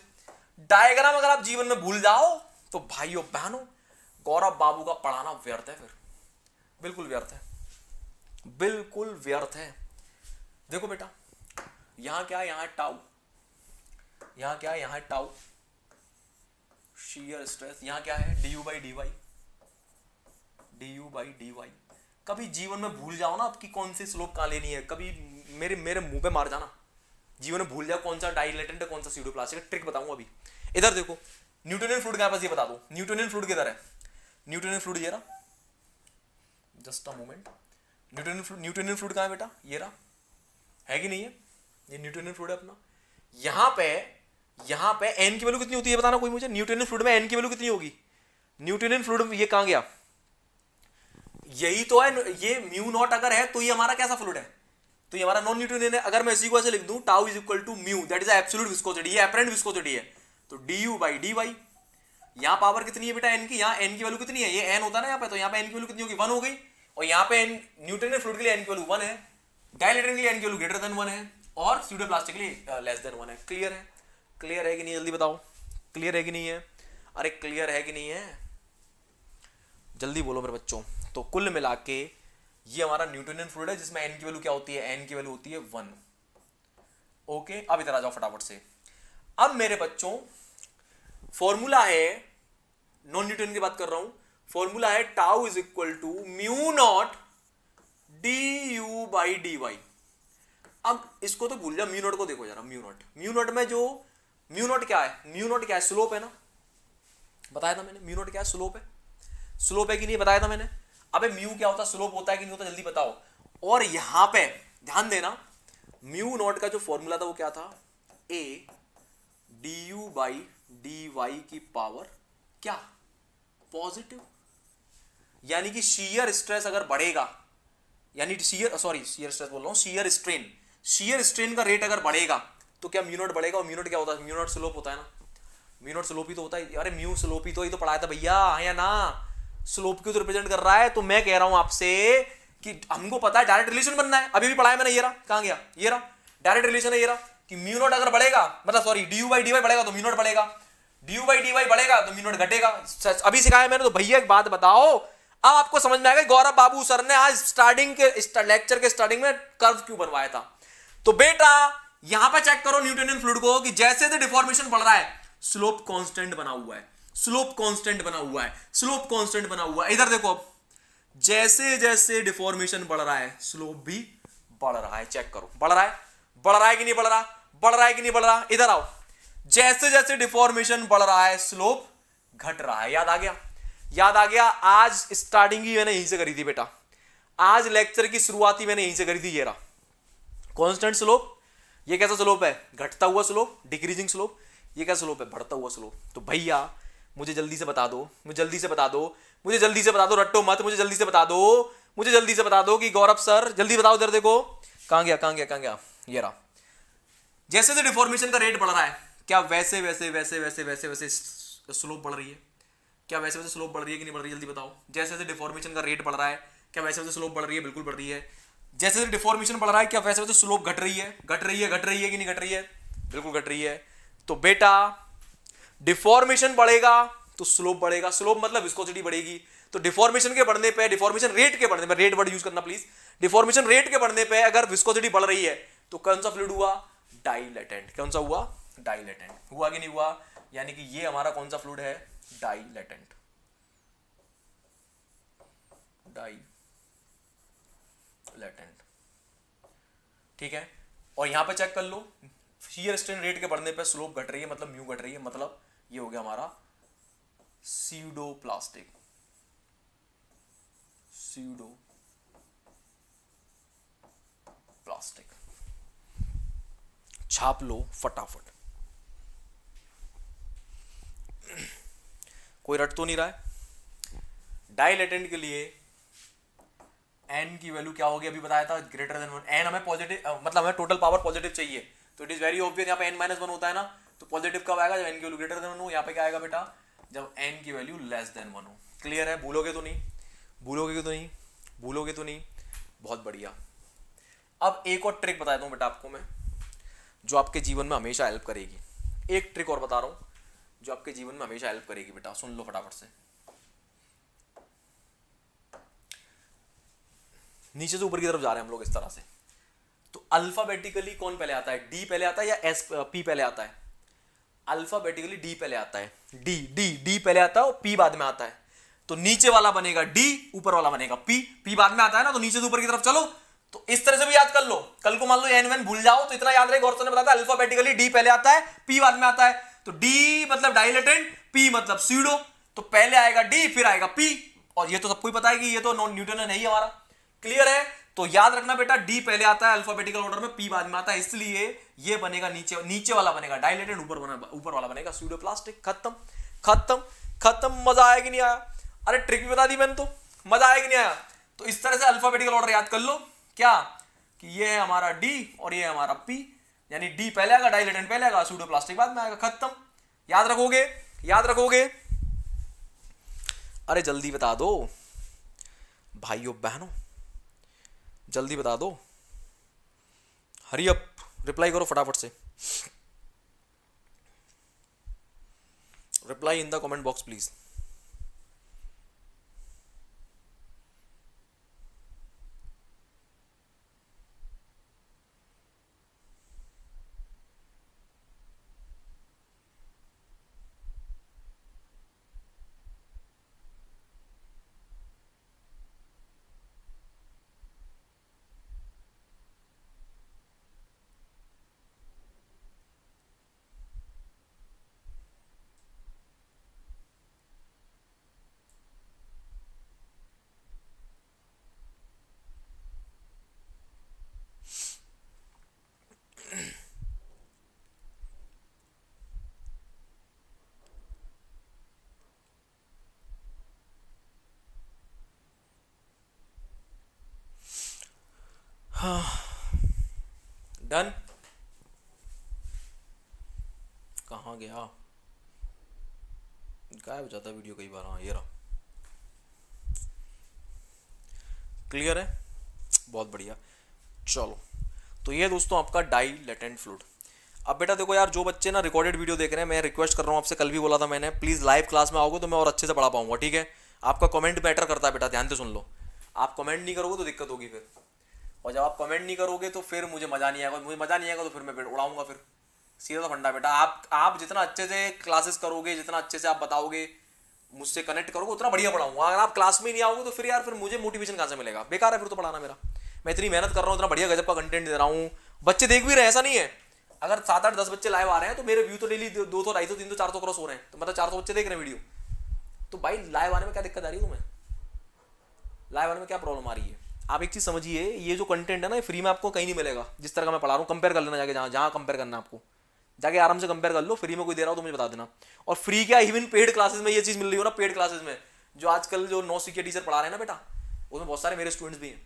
डायग्राम अगर आप जीवन में भूल जाओ तो भाइयों बहनों, गौरव बाबू का पढ़ाना व्यर्थ है, फिर बिल्कुल व्यर्थ है, बिल्कुल व्यर्थ है। देखो बेटा, यहां क्या है? यहां है टाउ, यहां क्या है? यहां है टाउ शीयर स्ट्रेस। यहां क्या है? D you by D y, d you by D y. कभी जीवन में भूल जाओ ना आपकी कौन सी स्लोप कहां लेनी है, कभी मेरे मेरे मुंह पे मार जाना, जीवन में भूल जाओ कौन सा डाइलेटेंट है कौन सा स्यूडो प्लास्टिक। ट्रिक बताऊंगा अभी। इधर देखो, न्यूटोनियन फ्लूइड कहां पास, ये बता दो। न्यूटोनियन फ्लूइड किधर है? न्यूटोनियन फ्लूइड ये रहा, just a moment. Newtonian fluid कहां है बेटा? ये रहा, है कि नहीं है? ये न्यूटोनियन फ्लूइड है अपना। यहां पे एन की वैल्यू कितनी होती है बताना कोई मुझे। न्यूटोनियन फ्लूइड में एन की वैल्यू कितनी होगी? न्यूटोनियन फ्लूइड में ये कहां गया? यही तो है, ये म्यू नॉट अगर है तो ये हमारा कैसा फ्लूइड है? तो ये हमारा नॉन न्यूटोनियन है। अगर मैं इसी को ऐसे लिख दूं, tau is equal to mu, that is absolute viscosity, ये एपरेंट विस्कोसिटी है। तो d you by D y. यहां पावर कितनी है बेटा? एन की। यहां एन की वैल्यू कितनी है? ये एन होता है ना यहां पे, तो यहां पे एन की वैल्यू कितनी होगी? 1 हो गई। और यहां पे न्यूटोनियन फ्लूइड के लिए एन की वैल्यू 1 है, डायलेटेंट के लिए एन की वैल्यू ग्रेटर देन 1 है, और स्यूडो प्लास्टिक के लिए लेस देन 1 है। क्लियर है? क्लियर है कि नहीं? जल्दी बताओ, क्लियर है कि नहीं है? अरे क्लियर है कि नहीं है? जल्दी बोलो मेरे बच्चों। तो कुल मिला के ये हमारा न्यूटोनियन फ्लूइड है जिसमें एन की वैल्यू क्या होती है? एन की वैल्यू होती है 1। ओके, अब इधर आ जाओ फटाफट से। अब मेरे बच्चों फॉर्मूला है, नॉन न्यूटन की बात कर रहा हूं, फॉर्मूला है tau is equal to mu not D you by D y. अब इसको तो भूल जाओ, म्यू नॉट को देखो जरा। म्यू नॉट में जो म्यू नॉट क्या है? म्यू नॉट क्या है? स्लोप है ना, बताया था मैंने। म्यू नॉट क्या है? स्लोप है। स्लोप है कि नहीं? बताया था मैंने। अबे म्यू क्या होता है? स्लोप होता है कि नहीं होता? जल्दी बताओ। और यहां पे ध्यान देना, म्यू नॉट का जो फॉर्मूला था वो क्या था? ए D you by D Y की पावर क्या? पॉजिटिव। यानी कि शीयर स्ट्रेस अगर बढ़ेगा, यानी शीयर स्ट्रेस बोल रहा हूं, शीयर स्ट्रेन का रेट अगर बढ़ेगा तो क्या म्यू नॉट बढ़ेगा? और म्यू नॉट क्या होता है? म्यू नॉट स्लोप होता है ना, म्यू नॉट स्लोप ही तो होता है। अरे म्यू स्लोप ही तो पढ़ाया था भैया, हाँ या ना? स्लोप क्यों तो रिप्रेजेंट कर रहा है? तो मैं कह रहा हूं आपसे कि हमको पता है डायरेक्ट रिलेशन बनना है, अभी भी पढ़ाया मैंने। ये रहा, कहां गया? ये रहा, डायरेक्ट रिलेशन है ये रहा, कि म्यू नॉट अगर बढ़ेगा, मतलब sorry d you by D y बढ़ेगा तो म्यू नॉट बढ़ेगा, d you by D y बढ़ेगा तो म्यू नॉट घटेगा। अभी सिखाया मैंने। तो भैया एक बात बताओ, अब आपको समझ में आएगा गौरव बाबू सर ने आज स्टार्टिंग के लेक्चर के स्टार्टिंग में कर्व क्यों बनवाया था। तो बेटा यहां पर चेक करो न्यूटोनियन फ्लूइड को, कि जैसे जैसे डिफॉर्मेशन बढ़ रहा है स्लोप कांस्टेंट बना हुआ है, स्लोप कांस्टेंट बना हुआ है, स्लोप कांस्टेंट बना हुआ है। इधर देखो, जैसे जैसे डिफॉर्मेशन बढ़ रहा है स्लोप भी बढ़ रहा है। चेक करो, बढ़ रहा है, बढ़ रहा है कि नहीं बढ़ रहा? बढ़ रहा है कि नहीं बढ़ रहा? इधर आओ, जैसे जैसे डिफॉर्मेशन बढ़ रहा है स्लोप घट रहा है। याद आ गया? याद आ गया? आज स्टार्टिंग ही मैंने यहीं से करी थी बेटा, आज लेक्चर की शुरुआत ही मैंने यहीं से करी थी। ये रहा कांस्टेंट स्लोप। ये कैसा स्लोप है? घटता हुआ स्लोप, डिक्रीजिंग स्लोप। ये क्या स्लोप है? बढ़ता हुआ स्लोप। तो भैया मुझे जल्दी से बता दो, मुझे जल्दी से बता दो, मुझे जल्दी से बता दो, रट्टो मत, मुझे जल्दी से बता दो, मुझे जल्दी से बता दो कि गौरव सर जल्दी बताओ। इधर देखो, कहां गया, कहां गया, कहां गया? ये रहा। जैसे जैसे डिफॉर्मेशन का रेट बढ़ रहा है, क्या वैसे वैसे वैसे वैसे वैसे वैसे स्लोप बढ़ रही है? क्या वैसे वैसे स्लोप बढ़ रही है कि नहीं बढ़ रही है? जल्दी बताओ। जैसे जैसे डिफॉर्मेशन का रेट बढ़ रहा है, क्या वैसे वैसे स्लोप बढ़ रही है? बिल्कुल बढ़ रही है। जैसे जैसे डिफॉर्मेशन बढ़ रहा है, क्या वैसे वैसे स्लोप घट रही है? घट रही है, घट रही है कि नहीं घट रही है? बिल्कुल घट रही है। तो बेटा डिफॉर्मेशन बढ़ेगा तो स्लोप बढ़ेगा, स्लोप मतलब विस्कोसिटी बढ़ेगी, तो डिफॉर्मेशन के बढ़ने पे, डिफॉर्मेशन रेट के बढ़ने पे, रेट वर्ड यूज करना प्लीज, डिफॉर्मेशन रेट के बढ़ने पे अगर विस्कोसिटी बढ़ रही है तो कौन सा फ्लूइड हुआ? डाइलेटेंट। कौन सा हुआ? डाइलेटेंट। हुआ कि नहीं हुआ? यानी कि ये हमारा कौन सा फ्लूइड है? डाइलेटेंट। डाइलेटेंट, ठीक है। और यहां पे चेक कर लो, शियर स्ट्रेन रेट के बढ़ने पे स्लोप घट रही है, मतलब म्यू घट रही है, मतलब ये हो गया हमारा स्यूडोप्लास्टिक। स्यूडोप्लास्टिक छाप लो फटाफट। कोई रट तो नहीं रहा है? डाइलेटेंट के लिए एन की वैल्यू क्या होगी? अभी बताया था ग्रेटर देन 1। एन हमें पॉजिटिव, मतलब हमें टोटल पावर पॉजिटिव चाहिए, तो इट इज वेरी ऑब्वियस यहाँ पे n-1 होता है ना, तो पॉजिटिव कब आएगा? जब एन की वैल्यू ग्रेटर देन 1 हो। यहाँ पे क्या आएगा बेटा? जब एन की वैल्यू लेस देन 1 हो। क्लियर है? भूलोगे तो नहीं? भूलोगे तो नहीं? भूलोगे तो नहीं? बहुत बढ़िया। अब एक और ट्रिक बताता हूँ बेटा आपको मैं, जो आपके जीवन में हमेशा हेल्प करेगी। एक ट्रिक और बता रहा हूँ जो आपके जीवन में हमेशा हेल्प करेगी बेटा, सुन लो फटाफट से। नीचे से ऊपर की तरफ जा रहे हैं हम लोग इस तरह से, तो अल्फाबेटिकली कौन पहले आता है? डी पहले आता है या एस पी पहले आता है? अल्फाबेटिकली डी पहले आता है। डी पहले आता है और पी बाद में आता है। तो नीचे वाला बनेगा डी, ऊपर वाला बनेगा पी। पी बाद में आता है ना, तो नीचे से ऊपर की तरफ चलो। तो इस तरह से भी याद कर लो। कल को मान लो एन भूल जाओ तो इतना याद रहे, गौरव ने बताया अल्फाबेटिकली डी पहले आता है, पी बाद में आता है। तो डी मतलब डाइलेटेंट, पी मतलब स्यूडो। तो पहले आएगा डी, फिर आएगा पी। और ये तो सबको ही पता है कि ये तो नॉन न्यूटन है हमारा। क्लियर है? तो याद रखना बेटा, डी पहले आता है अल्फाबेटिकल ऑर्डर में, पी बाद में आता है, इसलिए ये बनेगा नीचे वाला बनेगा डाइलेटेंट, ऊपर वाला बनेगा स्यूडोप्लास्टिक। खत्म खत्म खत्म। मजा आया कि नहीं आया? अरे ट्रिक भी बता दी मैंने, तो मजा आया कि नहीं आया? तो इस तरह से अल्फाबेटिकल ऑर्डर याद कर लो, क्या कि ये है हमारा डी और ये है हमारा पी, यानी डी पहले आएगा, डाइलेटेंट पहले आएगा, स्यूडोप्लास्टिक बाद में आएगा। खत्म। याद रखोगे? याद रखोगे? अरे जल्दी बता दो भाइयों बहनों, जल्दी बता दो। हरी अप, रिप्लाई करो फटाफट से। Reply in the comment box please. Done. कहाँ गया? गायब हो जाता वीडियो कई बार। हाँ ये रहा। क्लियर है? बहुत बढ़िया। चलो, तो ये दोस्तों आपका डाइलेटेंट फ्लूइड। अब बेटा देखो यार, जो बच्चे ना रिकॉर्डेड वीडियो देख रहे हैं, मैं रिक्वेस्ट कर रहा हूँ आपसे, कल भी बोला था मैंने, प्लीज़ लाइव क्लास में आओगे तो मैं और अच्छे से पढ़ा पाऊंगा, ठीक है? आपका कमेंट मैटर करता है बेटा, ध्यान से सुन लो। आप कमेंट नहीं करोगे तो दिक्कत होगी फिर, और जब आप कमेंट नहीं करोगे तो फिर मुझे मजा नहीं आएगा, मुझे मजा नहीं आएगा तो फिर मैं उड़ाऊंगा। फिर सीधा सा फंडा बेटा, आप जितना अच्छे से क्लासेस करोगे, जितना अच्छे से आप बताओगे, मुझसे कनेक्ट करोगे, उतना बढ़िया पढ़ाऊंगा। अगर आप क्लास में नहीं आओगे तो फिर यार फिर मुझे मोटिवेशन कहाँ से मिलेगा? बेकार है फिर तो पढ़ाना मेरा। मैं इतनी मेहनत कर रहा हूँ, इतना बढ़िया गजब का कंटेंट दे रहा हूँ, बच्चे देख भी रहे हैं, ऐसा नहीं है। अगर 7, 8, 10 बच्चे लाइव आ रहे हैं तो मेरे व्यू तो डेली 200, 250, 300, 400 क्रॉस हो रहे हैं, तो मतलब 400 बच्चे देख रहे हैं वीडियो। तो भाई लाइव आने में क्या दिक्कत आ रही है तुम्हें? लाइव आने में क्या प्रॉब्लम आ रही है? आप एक चीज समझिए, ये जो कंटेंट है ना, ये फ्री में आपको कहीं नहीं मिलेगा। जिस तरह का मैं पढ़ा रहा हूँ, कंपेयर कर लेना जाके, जहाँ कंपेयर करना आपको, जाके आराम से कंपेयर कर लो। फ्री में कोई दे रहा हो तो मुझे बता देना। और फ्री क्या, इवन पेड क्लासेस में ये चीज़ मिल रही हो ना, पेड क्लासेस में जो आजकल जो नौसिखिया टीचर पढ़ा रहे हैं ना बेटा, उसमें बहुत सारे मेरे स्टूडेंट्स भी हैं।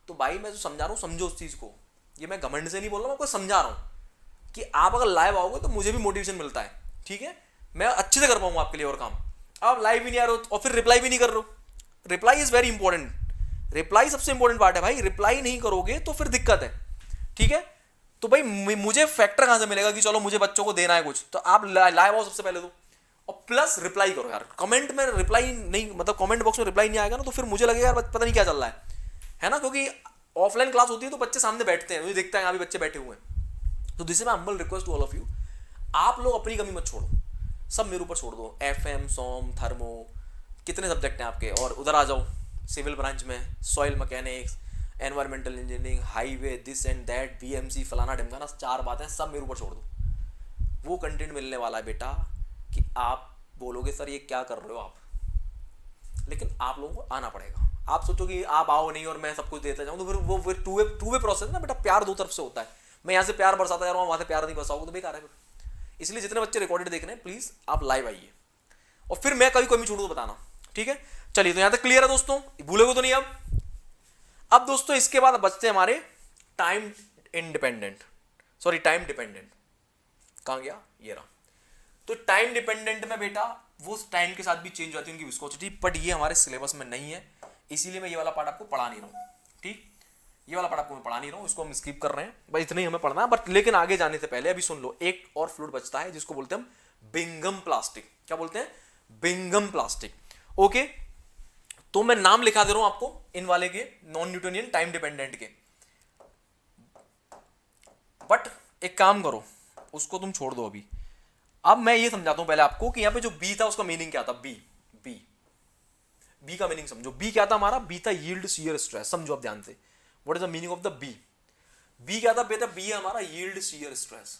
तो भाई मैं जो समझा रहा हूँ, समझो उस चीज़ को। ये मैं घमंड से नहीं बोल रहा हूँ, मैं आपको समझा रहा हूँ कि आप अगर लाइव आओगे तो मुझे भी मोटिवेशन मिलता है, ठीक है? मैं अच्छे से कर पाऊंगा आपके लिए और काम। आप लाइव भी नहीं आ रहे हो और फिर रिप्लाई भी नहीं कर रहे हो। Reply is very important, reply सबसे इंपॉर्टेंट पार्ट है भाई। रिप्लाई नहीं करोगे तो फिर दिक्कत है, ठीक है? तो भाई मुझे फैक्टर कहां से मिलेगा कि चलो मुझे बच्चों को देना है कुछ? तो आप लाइव आओ सबसे पहले तो, और प्लस रिप्लाई करो यार। कमेंट में रिप्लाई नहीं, मतलब कमेंट बॉक्स में रिप्लाई नहीं आएगा ना तो फिर मुझे लगेगा यार पता नहीं क्या चल रहा है ना, क्योंकि ऑफलाइन क्लास होती है तो बच्चे सामने बैठते हैं, मुझे दिखता है यहाँ भी बच्चे बैठे हुए हैं। तो this is my humble request to all of you, आप लोग अपनी कमी मत छोड़ो, सब मेरे ऊपर छोड़ दो। FM, सोम, थर्मो, कितने सब्जेक्ट हैं आपके, और उधर आ जाओ सिविल ब्रांच में, soil mechanics, environmental engineering, highway, this and that, BMC, फलाना ढिमकाना, 4 बातें सब मेरे ऊपर छोड़ दो। वो कंटेंट मिलने वाला है बेटा कि आप बोलोगे सर ये क्या कर रहे हो आप, लेकिन आप लोगों को आना पड़ेगा। आप सोचो कि आप आओ नहीं और मैं सब कुछ देता जाऊँ, तो फिर टू वे प्रोसेस ना बेटा, प्यार 2 तरफ से होता है। मैं यहाँ से प्यार बरसाता जा रहा हूँ, वहाँ से प्यार नहीं बरसाओगे तो बेकार है फिर। इसलिए जितने बच्चे रिकॉर्डेड देख रहे हैं प्लीज आप लाइव आइए, और फिर मैं कभी कमी छूटू तो बताना, ठीक है। चलिए तो यहाँ तक क्लियर है दोस्तों, भूलेगो तो नहीं। अब दोस्तों इसके बाद बचते हैं हमारे time independent, sorry time dependent. कहाँ गया, ये रहा। तो टाइम डिपेंडेंट में बेटा वो टाइम के साथ भी चेंज होती है उनकी विस्कोसिटी, बट ये हमारे सिलेबस में नहीं है, इसीलिए मैं ये वाला पार्ट आपको पढ़ा नहीं रहा हूँ, ठीक। ये वाला पार्ट आपको मैं पढ़ा नहीं रहा हूँ, इसको हम स्किप कर रहे हैं, बस इतना ही हमें पढ़ना है। बट लेकिन आगे जाने से पहले अभी सुन लो, एक और फ्लूइड बचता है जिसको बोलते हैं हम बिंगम प्लास्टिक। क्या बोलते हैं, बिंगम प्लास्टिक। ओके, तो मैं नाम लिखा दे रहा हूं आपको इन वाले के, नॉन न्यूटोनियन टाइम डिपेंडेंट के। बट एक काम करो, उसको तुम छोड़ दो अभी। अब मैं ये समझाता हूं पहले आपको कि यहां पे जो बी था उसका मीनिंग क्या था। बी का मीनिंग समझो। बी क्या था हमारा, बी था यील्ड शियर स्ट्रेस। समझो आप ध्यान से, what is the meaning of the B. B क्या था बेटा, बी है हमारा yield shear stress.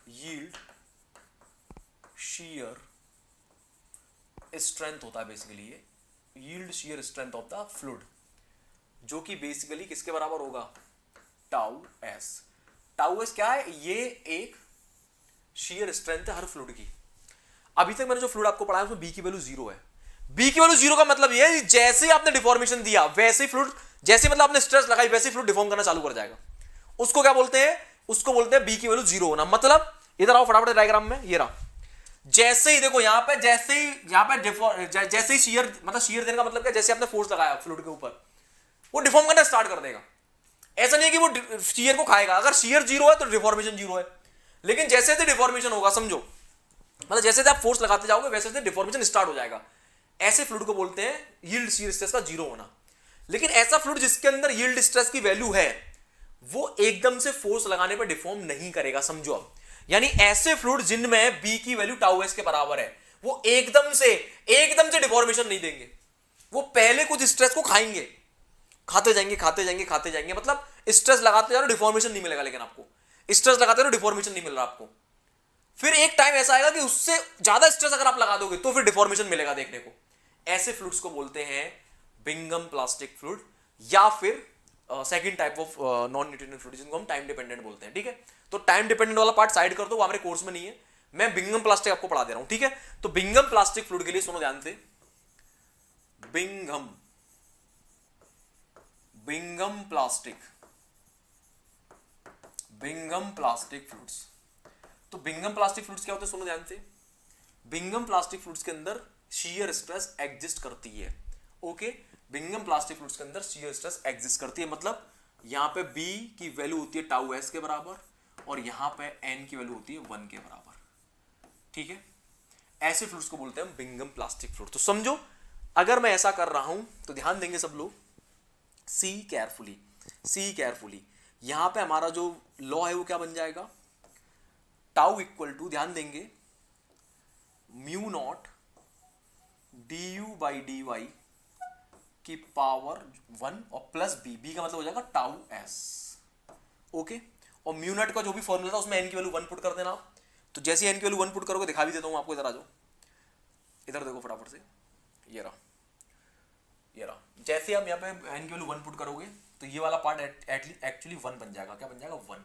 Yield shear strength होता है बेसिकली ये, yield shear strength of the fluid, जो कि बेसिकली किसके बराबर होगा, टाउ एस। टाउ एस क्या है, ये एक शियर स्ट्रेंथ है हर फ्लूइड की। अभी तक मैंने जो फ्लूइड आपको पढ़ाया उसमें बी की वैल्यू 0 है। बी की वैल्यू 0 का मतलब ये है जैसे ही आपने डिफॉर्मेशन दिया वैसे ही फ्लूइड, जैसे मतलब आपने स्ट्रेस लगाई वैसे ही फ्लूइड डिफॉर्म करना चालू कर जाएगा। उसको क्या बोलते हैं, उसको बोलते हैं बी की वैल्यू 0 होना। मतलब इधर आओ फटाफट डायग्राम में, ये रहा। जैसे ही देखो यहां पे, जैसे ही शियर, मतलब शियर देने का मतलब क्या, जैसे आपने फोर्स लगाया फ्लूइड के ऊपर, वो डिफॉर्म करना स्टार्ट कर देगा। ऐसा नहीं है कि वो शियर को खाएगा। अगर शियर 0 है तो डिफॉर्मेशन 0 है, लेकिन जैसे जैसे डिफॉर्मेशन होगा, समझो मतलब जैसे आप फोर्स लगाते जाओगे वैसे वैसे डिफॉर्मेशन स्टार्ट हो जाएगा। ऐसे फ्लूइड को बोलते हैं यील्ड शियर स्ट्रेस का 0 होना। लेकिन ऐसा फ्लूइड जिसके अंदर यील्ड स्ट्रेस की वैल्यू है, वो एकदम से फोर्स लगाने पर डिफॉर्म नहीं करेगा, समझो अब। यानी ऐसे फ्लूइड जिनमें बी की वैल्यू टाउ एस के बराबर है, वो एकदम से डिफॉर्मेशन नहीं देंगे। वो पहले कुछ स्ट्रेस को खाएंगे, खाते जाएंगे, मतलब स्ट्रेस लगाते जा रहे हो डिफॉर्मेशन नहीं मिलेगा, लेकिन आपको स्ट्रेस लगाते रहो डिफॉर्मेशन नहीं मिल रहा आपको। फिर एक टाइम ऐसा आएगा कि उससे ज्यादा स्ट्रेस अगर आप लगा दोगे तो फिर डिफॉर्मेशन मिलेगा देखने को। ऐसे फ्लूइड्स को बोलते हैं बिंगम प्लास्टिक फ्लूइड, या फिर second type of non Newtonian fluid जिनको हम टाइम डिपेंडेंट बोलते हैं, ठीक है। तो टाइम डिपेंडेंट वाला पार्ट साइड कर दो, वो हमारे कोर्स में नहीं है, मैं बिंगम प्लास्टिक आपको पढ़ा दे रहा हूं, ठीक है। तो बिंगम प्लास्टिक फ्लूइड के लिए सुनो ध्यान से, बिंगम प्लास्टिक फ्लूइड्स। तो बिंगम प्लास्टिक फ्लूइड्स क्या होते हैं, सुनो ध्यान से। बिंगम प्लास्टिक फ्लूइड्स के अंदर शियर स्ट्रेस एग्जिस्ट करती है। ओके, बिंगम प्लास्टिक फ्लूइड्स के अंदर शियर स्ट्रेस एग्जिस्ट करती है, मतलब यहां पे बी की वैल्यू होती है टाउ एस के बराबर, और यहां पे एन की वैल्यू होती है 1 के बराबर, ठीक है। ऐसे फ्लूइड्स को बोलते हैं बिंगम प्लास्टिक फ्लूइड। तो समझो, अगर मैं ऐसा कर रहा हूं तो ध्यान देंगे सब लोग, सी केयरफुली। यहां पे हमारा जो लॉ है वो क्या बन जाएगा, टाउ इक्वल टू, ध्यान देंगे, mu naught du by dy की पावर 1 और प्लस बी का मतलब हो जाएगा टाउ एस। ओके, और म्यू नॉट का जो भी फॉर्मूला था उसमें एन की वैल्यू 1 पुट कर देना। तो जैसे एन की वैल्यू 1 पुट करोगे, दिखा भी देता हूं आपको, इधर आ जाओ, इधर देखो फटाफट से, ये रहा। जैसे आप यहाँ पे एन की वैल्यू 1 पुट करोगे तो ये वाला पार्ट एक्चुअली 1 बन जाएगा। क्या बन जाएगा, 1।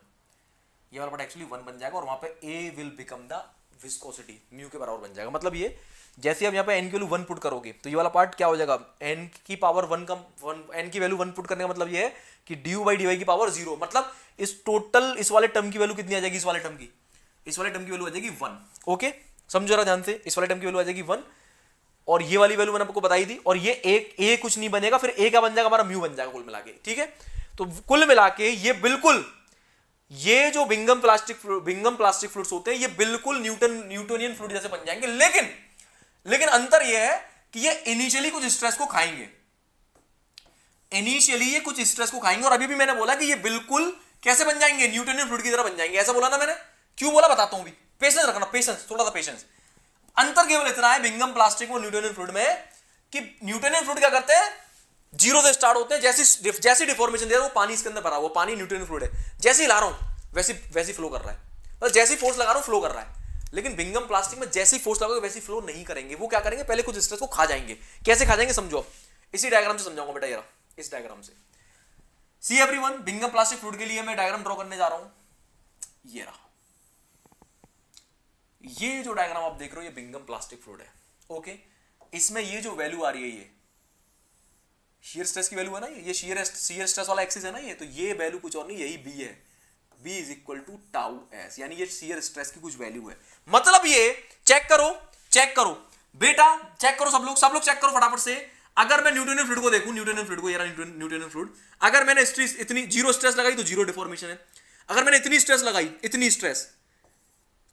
ये वाला पार्ट एक्चुअली 1 बन जाएगा, और वहां पे A will become the viscosity, mu के बराबर बन जाएगा। मतलब ये जैसे आप यहाँ पे एन की वैल्यू 1 पुट करोगे तो ये वाला पार्ट क्या हो जाएगा, एन की पावर 1 एन की वैल्यू 1 पुट करने का मतलब ये है कि ड्यू बाई डी की पावर 0। मतलब इस टोटल इस वाले टर्म की वैल्यू कितनी आ जाएगी, इस वाले टर्म की वैल्यू आ जाएगी 1। ओके, समझो जरा ध्यान से, इस वाले टर्म की वैल्यू आ जाएगी 1, और ये वाली वैल्यू मैंने आपको बताई दी, और ये एक ए कुछ नहीं बनेगा, फिर ए क्या बन जाएगा, हमारा म्यू बन जाएगा कुल मिला के, ठीक है। तो कुल मिला के ये बिल्कुल ये जो बिंगम प्लास्टिक फ्लूइड्स होते हैं ये बिल्कुल न्यूटोनियन फ्लूइड जैसे बन जाएंगे, लेकिन अंतर ये है कि ये इनिशियली कुछ स्ट्रेस को खाएंगे, इनिशियली ये कुछ स्ट्रेस को खाएंगे। और अभी भी मैंने बोला कि ये बिल्कुल कैसे बन जाएंगे, न्यूटोनियन फ्लूइड की तरह बन जाएंगे, ऐसा बोला ना मैंने। क्यों बोला बताता हूं भी, पेशेंस रखना, पेशेंस, थोड़ा सा पेशेंस। अंतर केवल इतना है बिंगम प्लास्टिक और न्यूटोनियन फ्लूइड में कि न्यूटोनियन फ्लूइड क्या करते हैं, जीरो से स्टार्ट होते हैं, जैसी डिफॉर्मेशन दे रहा है वो पानी इसके अंदर भरा हुआ, पानी न्यूटोनियन फ्लूइड है, जैसे ही ला रहा हूं वैसी फ्लो कर रहा है, मतलब जैसी फोर्स लगा रहा हूं फ्लो कर रहा है। लेकिन बिंगम प्लास्टिक में जैसी फोर्स लगाओगे वैसी फ्लो नहीं करेंगे, वो क्या करेंगे, पहले कुछ स्ट्रेस को खा जाएंगे। कैसे खा जाएंगे समझो, इसी डायग्राम से समझाऊंगा बेटा, यार इस डायग्राम से। See everyone, Bingham plastic fluid के लिए मैं डायग्राम ड्रॉ करने जा रहा हूं, ये रहा। ये जो डायग्राम आप देख रहे हो ये बिंगम प्लास्टिक फ्लूइड है, ओके। इसमें ये जो वैल्यू आ रही है, ये शियर स्ट्रेस की वैल्यू है ना, ये शियर स्ट्रेस वाला एक्सिस है ना ये, तो ये वैल्यू कुछ और नहीं, यही बी है, B is equal to tau s, यानी ये शियर स्ट्रेस की कुछ वैल्यू है। मतलब ये चेक करो बेटा, चेक करो सब लोग चेक करो फटाफट से। अगर मैं न्यूटोनियन फ्लूइड को देखूं, न्यूटोनियन फ्लूइड को, ये रहा न्यूटोनियन फ्लूइड, अगर मैंने इतनी जीरो स्ट्रेस लगाई तो जीरो डिफॉर्मेशन है, अगर मैंने इतनी स्ट्रेस लगाई, इतनी स्ट्रेस,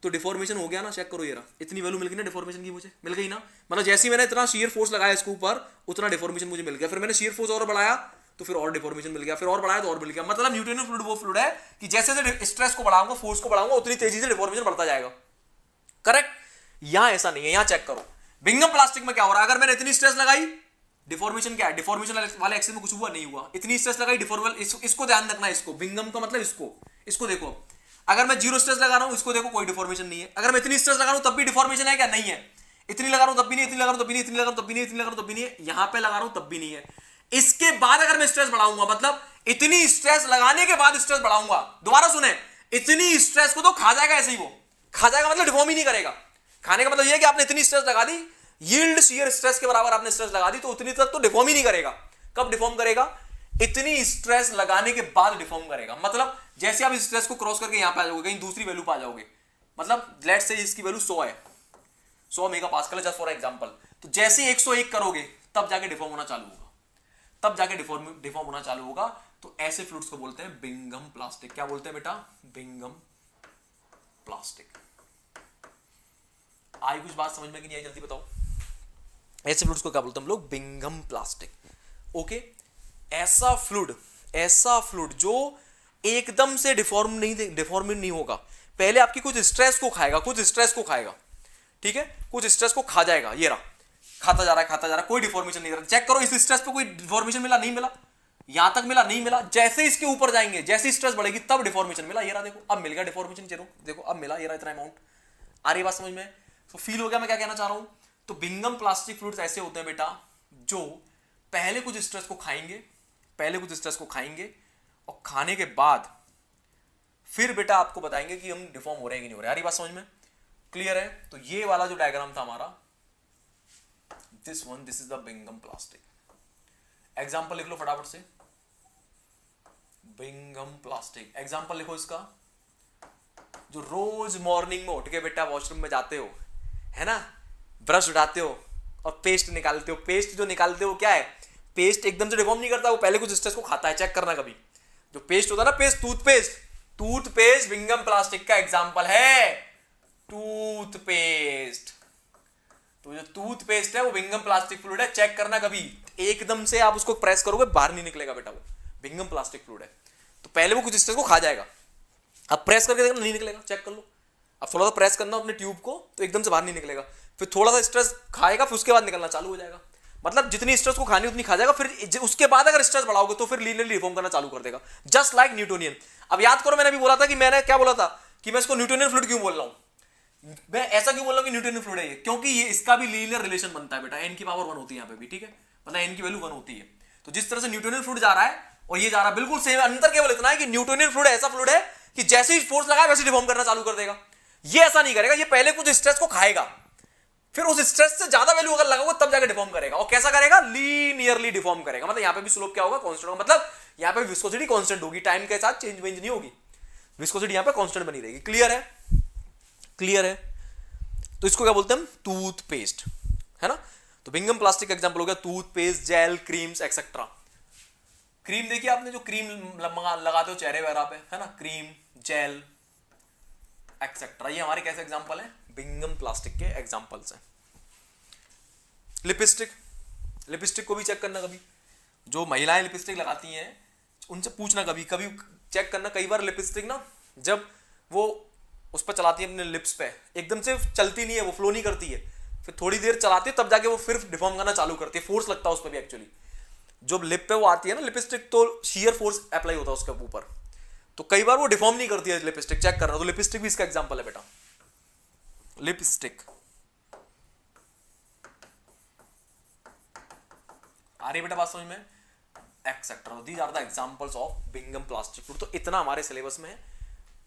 तो डिफॉर्मेशन हो गया ना। चेक करो, ये रहा, इतनी वैल्यू मिल गई ना डिफॉर्मेशन की, मुझे मिल गई ना। मतलब जैसे ही मैंने इतना शियर फोर्स लगाया इसके ऊपर, उतना डिफॉर्मेशन मुझे मिल गया। फिर मैंने शियर फोर्स और बढ़ाया तो फिर और डिफॉर्मेशन मिल गया, फिर और बढ़ाया तो और मिल गया। मतलब न्यूटोनियन फ्लूइड वो फ्लूइड है कि जैसे जैसे स्ट्रेस को बढ़ाऊंगा, फोर्स को बढ़ाऊंगा, उतनी तेजी से डिफॉर्मेशन बढ़ता जाएगा। करेक्ट। यहां ऐसा नहीं है, यहां चेक करो बिंगम प्लास्टिक में क्या हो रहा है। अगर मैंने इतनी स्ट्रेस लगाई, डिफॉर्मेशन क्या है, डिफॉर्मेशन वाले एक्सिस में कुछ हुआ नहीं हुआ। इतनी स्ट्रेस लगाई इसको ध्यान रखना है, इसको बिंगम का मतलब इसको देखो। अगर मैं जीरो स्ट्रेस लगा रहा हूं, इसको देखो, कोई डिफॉर्मेशन नहीं है। अगर मैं इतनी स्ट्रेस लगा रहा हूं तब भी डिफॉर्मेशन है क्या, नहीं है। इतनी लगा रहा हूं तब भी नहीं, इतनी लगा रहा हूं तब भी नहीं, इतनी लगा रहा हूं तब भी नहीं, इतनी लगा रहा हूं तब भी नहीं है, यहां पे लगा रहा हूं तब भी नहीं है। इसके बाद अगर मैं स्ट्रेस बढ़ाऊंगा, मतलब इतनी स्ट्रेस लगाने के बाद स्ट्रेस बढ़ाऊंगा, दोबारा सुने, इतनी स्ट्रेस को तो खा जाएगा, ऐसे ही वो खा जाएगा, मतलब डिफॉर्म ही नहीं करेगा। खाने का मतलब ये है कि आपने इतनी स्ट्रेस लगा दी, यील्ड शियर स्ट्रेस के बराबर आपने स्ट्रेस लगा दी, तो उतनी तक तो डिफॉर्म ही नहीं करेगा। कब डिफॉर्म करेगा, इतनी स्ट्रेस लगाने के बाद डिफॉर्म करेगा। मतलब जैसे आप इस स्ट्रेस को क्रॉस करके यहां पे आ जाओगे, कहीं दूसरी वैल्यू पे आ जाओगे, मतलब लेट्स से इसकी वैल्यू 100 है, 100 मेगा पास्कल है जस्ट फॉर एग्जांपल, तो जैसे ही 101 करोगे तब जाके डिफॉर्म होना चालू होगा, तब जाके डिफॉर्म होना चालू होगा। तो ऐसे फ्लूइड्स को बोलते हैं बिंगम प्लास्टिक। क्या बोलते हैं बेटा, बिंगम प्लास्टिक। आई कुछ बात समझ में कि नहीं आई, जल्दी बताओ। ऐसे फ्लूइड्स को क्या बोलते हैं हम लोग, बिंगम प्लास्टिक, ओके। ऐसा फ्लूइड जो एकदम से डिफॉर्म नहीं होगा, पहले आपकी कुछ स्ट्रेस को खाएगा, ठीक है, कुछ स्ट्रेस को खा जाएगा। ये रहा, खाता जा रहा है, कोई डिफॉर्मेशन नहीं। चेक करो, इस स्ट्रेस पे कोई डिफॉर्मेशन मिला, नहीं मिला, यहां तक मिला, नहीं मिला। जैसे इसके ऊपर जाएंगे, जैसे स्ट्रेस बढ़ेगी तब डिफॉर्मेशन मिला। ये रहा, देखो अब मिल गया डिफॉर्मेशन, चलो देखो अब मिला, ये रहा इतना अमाउंट। आ रही बात समझ में, तो फील हो गया मैं क्या कहना चाह रहा हूं। तो बिंगम प्लास्टिक फ्लूइड्स ऐसे होते हैं बेटा, जो पहले कुछ स्ट्रेस को खाएंगे, और खाने के बाद फिर बेटा आपको बताएंगे कि हम डिफॉर्म हो रहे हैं कि नहीं हो रहे। आ रही बात समझ में, क्लियर है। तो ये वाला जो डायग्राम था हमारा, this is the Bingham plastic. Example लिख लो फटाफट से, बिंगम प्लास्टिक। एग्जाम्पल लिखो इसका, जो रोज मॉर्निंग में उठ के बेटा वॉशरूम में जाते हो, है ना, ब्रश उठाते हो और पेस्ट निकालते हो। पेस्ट जो निकालते हो क्या है, पेस्ट एकदम से डिफॉर्म नहीं करता, वो पहले कुछ स्ट्रेस को खाता है। चेक करना कभी, जो पेस्ट होता है ना, पेस्ट, टूथपेस्ट बिंगम प्लास्टिक का एग्जाम्पल है। टूथपेस्ट, तो जो टूथपेस्ट है वो बिंगम प्लास्टिक फ्लूइड है। चेक करना कभी, एकदम से आप उसको प्रेस करोगे बाहर नहीं निकलेगा बेटा, वो बिंगम प्लास्टिक फ्लूइड है। तो पहले वो कुछ स्ट्रेस को खा जाएगा, अब प्रेस करके देखना नहीं निकलेगा, चेक कर लो। अब थोड़ा सा प्रेस करना अपने ट्यूब को, तो एकदम से बाहर नहीं निकलेगा, फिर थोड़ा सा स्ट्रेस खाएगा, फिर उसके बाद निकलना चालू हो जाएगा। मतलब जितनी स्ट्रेस को खानी उतनी खा जाएगा, फिर उसके बाद अगर स्ट्रेस बढ़ाओगे तो फिर लीनियरली रिफॉर्म करना चालू कर देगा, जस्ट लाइक न्यूटोनियन। अब याद करो, मैंने अभी बोला था कि मैंने क्या बोला था कि मैं इसको न्यूटोनियन फ्लूइड क्यों बोल रहा हूं, मैं ऐसा क्यों बोल रहा हूं कि न्यूटोनियन फ्लूइड है ये, क्योंकि ये इसका भी लीनियर रिलेशन बनता है बेटा, n की पावर 1 होती है यहाँ पे भी, ठीक है, मतलब n की वैल्यू 1 होती है। तो जिस तरह से न्यूटोनियन फ्लूइड जा रहा है और ये जा रहा है, बिल्कुल सेम। अंतर केवल इतना है कि न्यूटोनियन फ्लूइड ऐसा फ्लूइड है कि जैसे ही फोर्स लगाए वैसे डिफॉर्म करना चालू कर देगा। ये ऐसा नहीं करेगा, ये पहले कुछ स्ट्रेस को खाएगा, फिर उस स्ट्रेस से ज्यादा वैल्यू अगर लगाओगे तब जाके डिफॉर्म करेगा। और कैसा करेगा, लीनियरली डिफॉर्म करेगा। मतलब यहां पे भी स्लोप क्या होगा, कांस्टेंट होगा, मतलब यहां पे विस्कोसिटी कांस्टेंट होगी, टाइम के साथ चेंज नहीं होगी, विस्कोसिटी यहां पे कांस्टेंट बनी रहेगी। क्लियर है। तो इसको क्या बोलते हैं हम, टूथपेस्ट, है ना। तो बिंगम प्लास्टिक का एग्जांपल हो गया toothpaste, gel, creams etcetera. Cream देखिए आपने, जो क्रीम लगाते हो चेहरे वगैरह पे, है ना, क्रीम, जेल एक्सेट्रा, ये हमारे कैसे एग्जांपल हैं, बिंगम प्लास्टिक के एग्जांपल्स हैं। लिपस्टिक, लिपस्टिक को भी चेक करना कभी, जो महिलाएं लिपस्टिक लगाती हैं उनसे पूछना कभी कभी चेक करना। कई बार लिपस्टिक ना जब वो उस पर चलाती है अपने लिप्स पे, एकदम से चलती नहीं है, वो फ्लो नहीं करती है, फिर थोड़ी देर चलाती है तब जाके वो फिर डिफॉर्म करना चालू करती है, फोर्स लगता है उस पर भी एक्चुअली। जब लिप पे वो आती है ना लिपस्टिक तो शीयर फोर्स अप्लाई होता है उसके ऊपर, तो कई बार वो डिफॉर्म नहीं करती है लिपस्टिक, चेक करना। तो लिपस्टिक भी इसका एग्जांपल है बेटा, लिपस्टिक। आ रही है बेटा बात समझ में, etcetera. These are the examples of Bingham plastic fluid. तो इतना हमारे सिलेबस में है,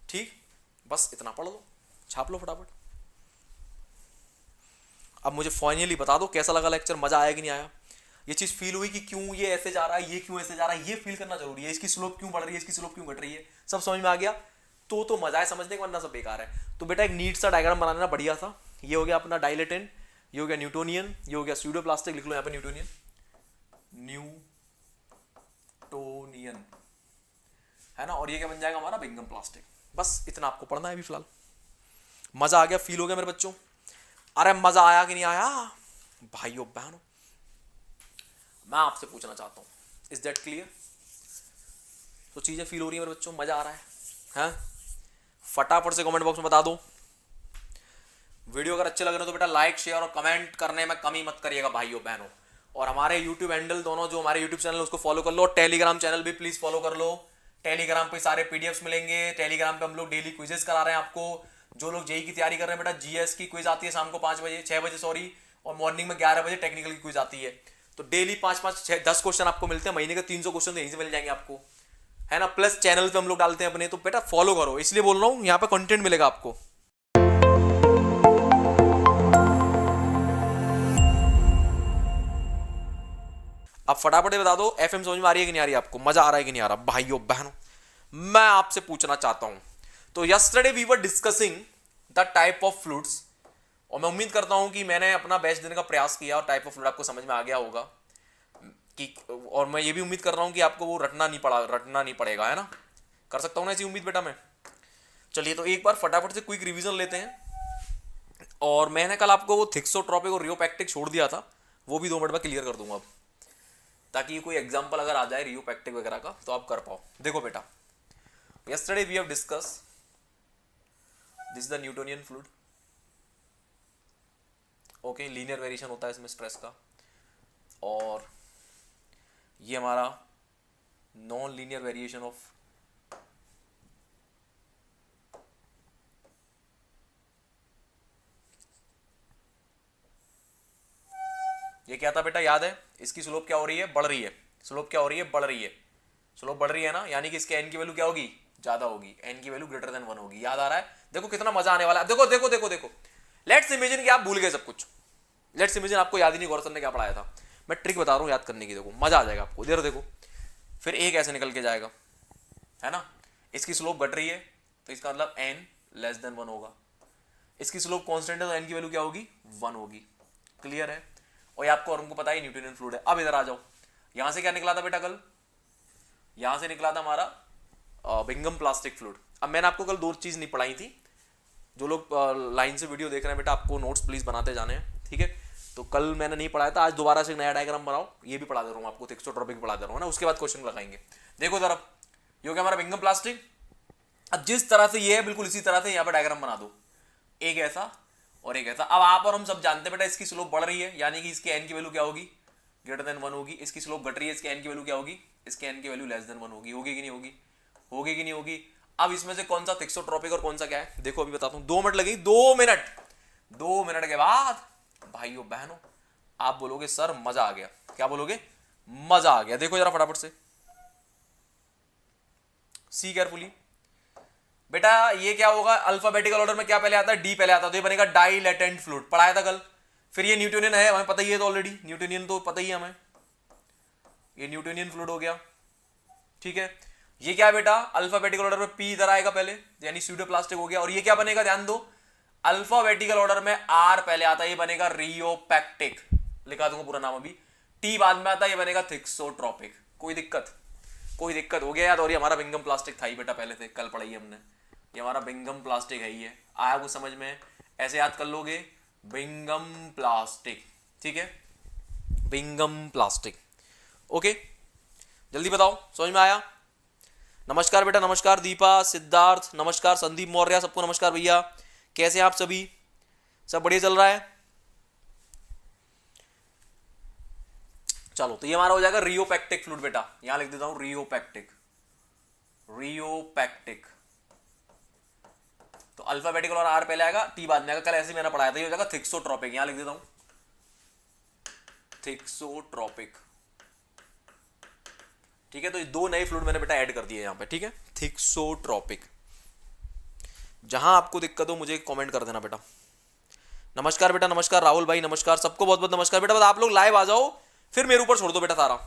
ठीक, बस इतना पढ़ लो, छाप लो फटाफट। अब मुझे फाइनली बता दो कैसा लगा लेक्चर, मजा आया कि नहीं आया, ये चीज फील हुई कि क्यों ये ऐसे जा रहा है, ये क्यों ऐसे जा रहा है, ये फील करना जरूरी है, इसकी स्लोप क्यों बढ़ रही है, इसकी स्लोप क्यों घट रही है, सब समझ में आ गया तो मजा है समझने का, वरना सब बेकार है। तो बेटा एक नीट सा डायग्राम बनाना बढ़िया सा, ये हो गया अपना डाइलेटेंट, ये हो गया न्यूटोनियन, ये हो गया स्यूडोप्लास्टिक, लिख लो यहाँ पे न्यूटोनियन, न्यूटोनियन है ना, और ये क्या बन जाएगा हमारा बिंगम प्लास्टिक। बस इतना आपको पढ़ना है अभी फिलहाल। मजा आ गया, फील हो गया मेरे बच्चों? अरे मजा आया कि नहीं आया भाइयों बहनों? मैं आपसे पूछना चाहता हूं, इज दैट क्लियर? तो चीजें फील हो रही है मेरे बच्चों, मजा आ रहा है, हैं? फटाफट से कमेंट बॉक्स में बता दो। वीडियो अगर अच्छे लग रहे हो तो बेटा लाइक शेयर और कमेंट करने में कमी मत करिएगा भाइयों बहनों। और हमारे यूट्यूब हैंडल दोनों, जो हमारे यूट्यूब चैनल उसको फॉलो कर लो, टेलीग्राम चैनल भी प्लीज फॉलो कर लो। टेलीग्राम पे सारे पीडीएफ्स मिलेंगे, टेलीग्राम पे हम लोग डेली क्विजेस करा रहे हैं आपको। जो लोग जेई की तैयारी कर रहे हैं बेटा, जीएस की क्विज आती है शाम को 6 बजे सॉरी, और मॉर्निंग में 11 बजे टेक्निकल की क्विज आती है। तो डेली 5-5-6-10 क्वेश्चन आपको मिलते हैं, महीने के 300 क्वेश्चन तो यहीं से मिल जाएंगे आपको, है ना। प्लस चैनल पे हम लोग डालते हैं अपने, तो बेटा फॉलो करो, इसलिए बोल रहा हूँ, यहाँ पे कंटेंट मिलेगा आपको। अब फटाफट बता दो एफएम समझ में आ रही है कि नहीं आ रही है आपको, मजा आ रहा है कि नहीं आ रहा भाइयों बहनों? मैं आपसे पूछना चाहता हूं, तो yesterday we were discussing the type of fluids, और मैं उम्मीद करता हूं कि मैंने अपना बेस्ट देने का प्रयास किया और टाइप ऑफ फ्लूइड आपको समझ में आ गया होगा कि, और मैं ये भी उम्मीद कर रहा हूं कि आपको वो रटना नहीं पड़ेगा, है ना। कर सकता हूं ना ऐसी उम्मीद बेटा मैं? चलिए तो एक बार फटाफट से क्विक रिवीजन लेते हैं। और मैंने कल आपको वो थिक्सोट्रोपिक और रियोपैक्टिक छोड़ दिया था, वो भी 2 मिनट में क्लियर कर दूंगा अब, ताकि कोई एग्जांपल अगर आ जाए रियोपैक्टिक वगैरह का तो आप कर पाओ। देखो बेटा, yesterday we have discussed this is the Newtonian fluid, okay, linear variation होता है इसमें स्ट्रेस का, और ये हमारा नॉन लीनियर वेरिएशन ऑफ ये क्या था बेटा, याद है? इसकी स्लोप क्या हो रही है, बढ़ रही है, स्लोप क्या हो रही है, बढ़ रही है, स्लोप बढ़ रही है ना, यानी कि इसके एन की वैल्यू क्या होगी, ज्यादा होगी, एन की वैल्यू ग्रेटर देन 1 होगी। याद आ रहा है? देखो कितना मजा आने वाला है। देखो देखो देखो देखो, लेट्स इमेजिन कि आप भूल गए सब कुछ, लेट्स इमेजिन आपको याद ही नहीं गौर सर ने क्या पढ़ाया था। मैं ट्रिक बता रहा हूँ याद करने की, देखो मजा आ जाएगा आपको। इधर देखो, फिर एक ऐसे निकल के जाएगा, है ना। इसकी स्लोप घट रही है तो इसका मतलब एन लेस देन 1 होगा। इसकी स्लोप कांस्टेंट है तो एन की वैल्यू क्या होगी, 1 होगी। क्लियर है? और ये आपको और हमको पता है न्यूटोनियन फ्लूइड है। अब इधर आ जाओ, यहां से क्या निकला था बेटा कल? यहां से निकला था हमारा बिंगम प्लास्टिक फ्लूइड। अब मैंने आपको कल 2 चीज नहीं पढ़ाई थी। जो लोग लाइन से वीडियो देख रहे हैं बेटा, आपको नोट्स प्लीज बनाते जाने हैं, ठीक है। तो कल मैंने नहीं पढ़ाया था, आज दोबारा से नया डायग्राम बनाओ, ये भी पढ़ा दे रहा हूँ आपको, थिक्सोट्रोपिक पढ़ा दे रहा हूँ ना, उसके बाद क्वेश्चन लगाएंगे। देखो जरा, ये हो गया हमारा बिंगम प्लास्टिक। अब जिस तरह से ये है बिल्कुल इसी तरह से यहाँ पर डायग्राम बना दो, एक ऐसा और एक ऐसा। अब आप और हम सब जानते हैं बेटा, इसकी स्लोप बढ़ रही है यानी कि इसके एन की वैल्यू क्या होगी, ग्रेटर देन 1 होगी। इसकी स्लोप घट रही है, इसके एन की वैल्यू क्या होगी, इसके एन की वैल्यू लेस देन 1 होगी। होगी कि नहीं होगी, होगी कि नहीं होगी? अब इसमें से कौन सा थिक्सोट्रोपिक और कौन सा क्या है, देखो अभी बताता हूं। 2 मिनट लगेगी, 2 मिनट के बाद भाइयों बहनों आप बोलोगे सर मजा आ गया। क्या बोलोगे? मजा आ गया। देखो जरा फटाफट से, सी केयरफुली बेटा, ये क्या होगा, अल्फाबेटिकल ऑर्डर में क्या पहले आता है, डी पहले आता है, तो ये बनेगा डाइलेटेंट फ्लूइड, पढ़ाया था कल। फिर ये न्यूटोनियन है, हमें पता ही है तो ऑलरेडी, न्यूटोनियन तो पता ही है हमें, ये न्यूटोनियन फ्लूइड हो गया, ठीक है। ये क्या है बेटा, अल्फाबेटिकल ऑर्डर में पी इधर आएगा पहले, यानी स्यूडोप्लास्टिक हो गया। और ये क्या बनेगा, ध्यान दो, अल्फाबेटिकल ऑर्डर में आर पहले आता है, ये बनेगा रियोपैक्टिक, लिखा दूंगा पूरा नाम अभी। टी बाद में आता है, ये बनेगा थिक्सोट्रोपिक। कोई दिक्कत? कोई दिक्कत? हो गया याद। और ये हमारा बिंगम प्लास्टिक था ही बेटा, पहले से कल पढ़ाई हमने, ये हमारा बिंगम प्लास्टिक है, ये आया कुछ समझ में? ऐसे याद कर लोगे, बिंगम प्लास्टिक, ठीक है, बिंगम प्लास्टिक। ओके, जल्दी बताओ, समझ में आया? नमस्कार बेटा, नमस्कार दीपा, सिद्धार्थ, नमस्कार संदीप मौर्य, सबको नमस्कार भैया। कैसे हैं आप सभी? सब बढ़िया चल रहा है? चलो, तो ये हमारा हो जाएगा रियोपैक्टिक फ्लूइड बेटा, यहां लिख देता हूं रियोपैक्टिक, रियोपैक्टिक। तो अल्फाबेटिकल और आर पहले आएगा, टी बाद में आएगा, कल ऐसे मैंने पढ़ाया था, ये हो जाएगा थिक्सोट्रोपिक, यहां लिख देता हूं थिक्सोट्रोपिक, ठीक है। तो ये दो नए फ्लूइड मैंने बेटा ऐड कर दिए यहां पे, ठीक है, थिक्सोट्रोपिक। जहां आपको दिक्कत हो मुझे कमेंट कर देना बेटा। नमस्कार बेटा, नमस्कार राहुल भाई, नमस्कार सबको, बहुत बहुत नमस्कार बेटा। बस आप लोग लाइव आ जाओ, फिर मेरे ऊपर छोड़ दो बेटा सारा,